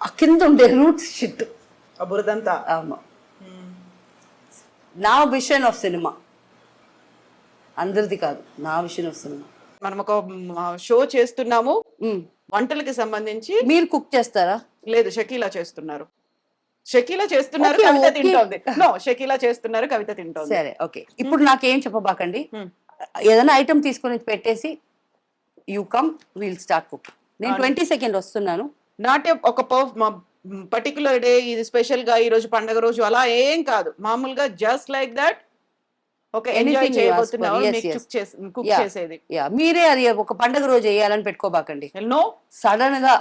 ఆ కింద ఉండే రూట్స్ షిట్, బురదంతా. అవును. నా విషన్ ఆఫ్ సినిమా, అందరిది కాదు, నా విషన్ ఆఫ్ సినిమా. మనం ఒక షో చేస్తున్నాము వంటలకి సంబంధించి. మీరు కుక్ చేస్తారా? లేదు, షకీలా చేస్తున్నారు. కవిత తింటోంది. షకీలా చేస్తున్నారు, కవిత తింటోంది. సరే, ఓకే. ఇప్పుడు నాకేం చెప్పబాకండి, ఏదైనా ఐటమ్ తీసుకొని పెట్టేసి you come, will start cooking. నేను 20 సెకండ్ వస్తున్నాను. నాట్ ఒక పర్టికులర్ డే, ఇది స్పెషల్ గా ఈ రోజు పండగ రోజు అలా ఏం కాదు, మామూలుగా just like that. Okay, enjoy చేయబోతున్నావు, కుక్ చేసేది. మీరే అది ఒక పండగ రోజు వేయాలని పెట్టుకోబాకండి. నో, సడన్ గా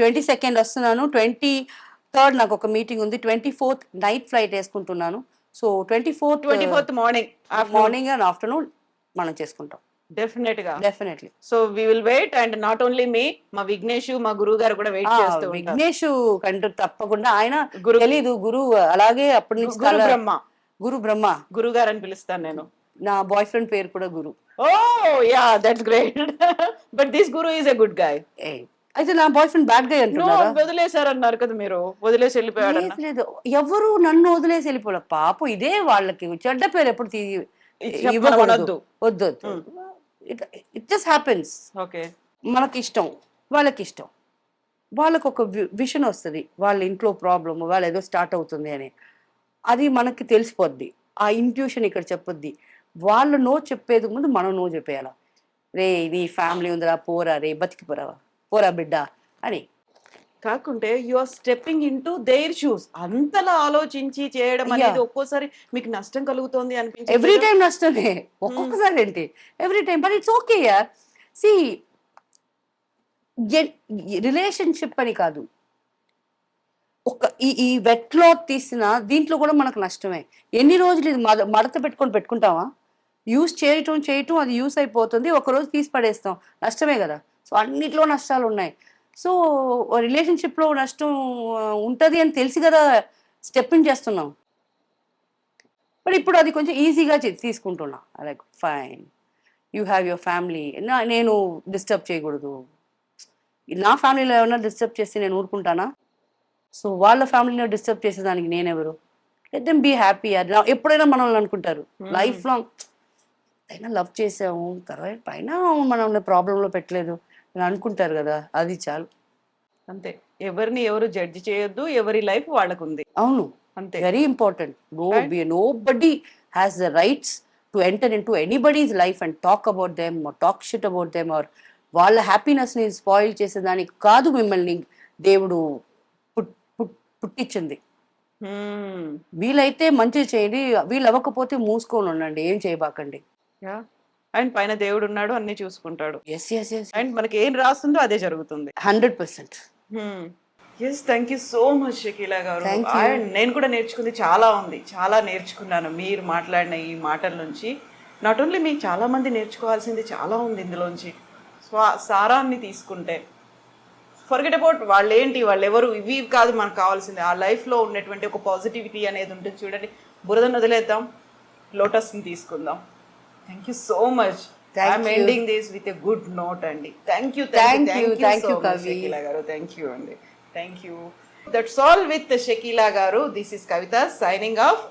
20 సెకండ్ వస్తున్నాను. 23rd నాకు ఒక మీటింగ్ ఉంది. 24th నైట్ ఫ్లైట్ వేసుకుంటున్నాను. So 24th morning and afternoon మనం చేసుకుంటాం. Definitely. So we will wait. And not only me, మా విఘ్నేష్, మా గురువు గారు కూడా వెయిట్ చేస్తూ ఉంటారు. విఘ్నేష్ కంటూ తప్పకుండా, ఆయన తెలీదు గురువు, అలాగే అప్పటి నుంచి గురు బ్రహ్మ, గురువు గారు అని పిలుస్తాను నేను. నా బాయ్ ఫ్రెండ్ పేరు కూడా Guru. Oh yeah, that's great. But this Guru is a good guy. అయితే నా బాయ్ ఫ్రెండ్ బ్యాడ్ గాయ్ అంటున్నారా? వదిలేశారన్నారు కదా మీరు, వదిలేసి వెళ్ళిపోయాడు. లేదు, ఎవరు నన్ను వదిలేసి వెళ్ళిపోలే పాపం. ఇదే వాళ్ళకి చెడ్డ పేరు ఎప్పుడు ఇవ్వకూడదు. వద్దు. It just happens. ఓకే, మనకి ఇష్టం, వాళ్ళకి ఇష్టం, వాళ్ళకు ఒక విషన్ వస్తుంది, వాళ్ళ ఇంట్లో ప్రాబ్లమ్, వాళ్ళు ఏదో స్టార్ట్ అవుతుంది అని, అది మనకి తెలిసిపోద్ది. ఆ ఇంట్యూషన్ ఇక్కడ చెప్పొద్ది. వాళ్ళు నో చెప్పేది ముందు మనం నో చెప్పేయాల. రే నీ ఫ్యామిలీ ఉందిరా, పోరా రే, పోరా బిడ్డ అని. కాకుంటే you are stepping into their shoes. అంతలా ఆలోచించి చేయడం అనేది ఒక్కోసారి మీకు నష్టం కలుగుతోంది అనిపించింది? ఎవ్రీ టైం నష్టమే, ఒక్కొక్కసారి ఏంటి, every time. But it's okay యార్. సి, రిలేషన్షిప్ అని కాదు, ఒక ఈ వెట్ క్లాత్ తీసిన దీంట్లో కూడా మనకు నష్టమే. ఎన్ని రోజులు ఇది మడత పెట్టుకుంటావా? యూస్ చేయటం అది యూస్ అయిపోతుంది, ఒకరోజు తీసి పడేస్తాం, నష్టమే కదా. సో అన్నిట్లో నష్టాలు ఉన్నాయి. సో రిలేషన్షిప్లో నష్టం ఉంటుంది అని తెలిసి కదా స్టెప్ ఇన్ చేస్తున్నాం. బట్ ఇప్పుడు అది కొంచెం ఈజీగా తీసుకుంటున్నా. Like fine, you have your family, నేను డిస్టర్బ్ చేయకూడదు. నా ఫ్యామిలీలో ఏమైనా డిస్టర్బ్ చేస్తే నేను ఊరుకుంటానా? సో వాళ్ళ ఫ్యామిలీలో డిస్టర్బ్ చేసేదానికి నేనెవరు? Let them be happy. ఎప్పుడైనా మనల్ని అనుకుంటారు లైఫ్ లాంగ్, అయినా లవ్ చేసాము, తర్వాత పైన మనం ప్రాబ్లంలో పెట్టలేదు అని అనుకుంటారు కదా, అది చాలు. అంతే, ఎవరిని ఎవరు జడ్జి చేయొద్దు, ఎవరి లైఫ్ వాళ్ళకు ఉంది. అవును, అంతే, very important. Nobody has the rights to enter into anybody's life and talk about them talk shit about them or వాళ్ళ హ్యాపీనెస్ని స్పాయిల్ చేసేదానికి కాదు మిమ్మల్ని దేవుడు పుట్టించింది. వీలైతే మంచి చేయండి, వీళ్ళు అవ్వకపోతే మూసుకొని ఉండండి, ఏం చేయబాకండి. అండ్ పైన దేవుడు ఉన్నాడు, అన్ని చూసుకుంటాడు. ఎస్ ఎస్ ఎస్ అండ్ మనకి ఏం రాస్తుందో అదే జరుగుతుంది. 100%. Yes, thank you so much Shakeela గారు. Thank you. అండ్ నేను కూడా నేర్చుకుంది చాలా ఉంది, చాలా నేర్చుకున్నాను మీరు మాట్లాడిన ఈ మాటల నుంచి. నాట్ ఓన్లీ మీకు చాలా మంది నేర్చుకోవాల్సింది చాలా ఉంది ఇందులోంచి. సారాన్ని తీసుకుంటే ఫర్గెట్ అబౌట్ వాళ్ళు ఏంటి, వాళ్ళు ఎవరు, ఇవి కాదు మనకు కావాల్సింది. ఆ లైఫ్లో ఉన్నటువంటి ఒక పాజిటివిటీ అనేది ఉంటుంది చూడండి. బురదను వదిలేద్దాం, లోటస్ని తీసుకుందాం. Thank you so much. I'm ending this with a good note అండి. థ్యాంక్ యూ షకీలా గారు. థ్యాంక్ యూ అండి. Thank you. That's all with Shakeela గారు. This is Kavitha signing of.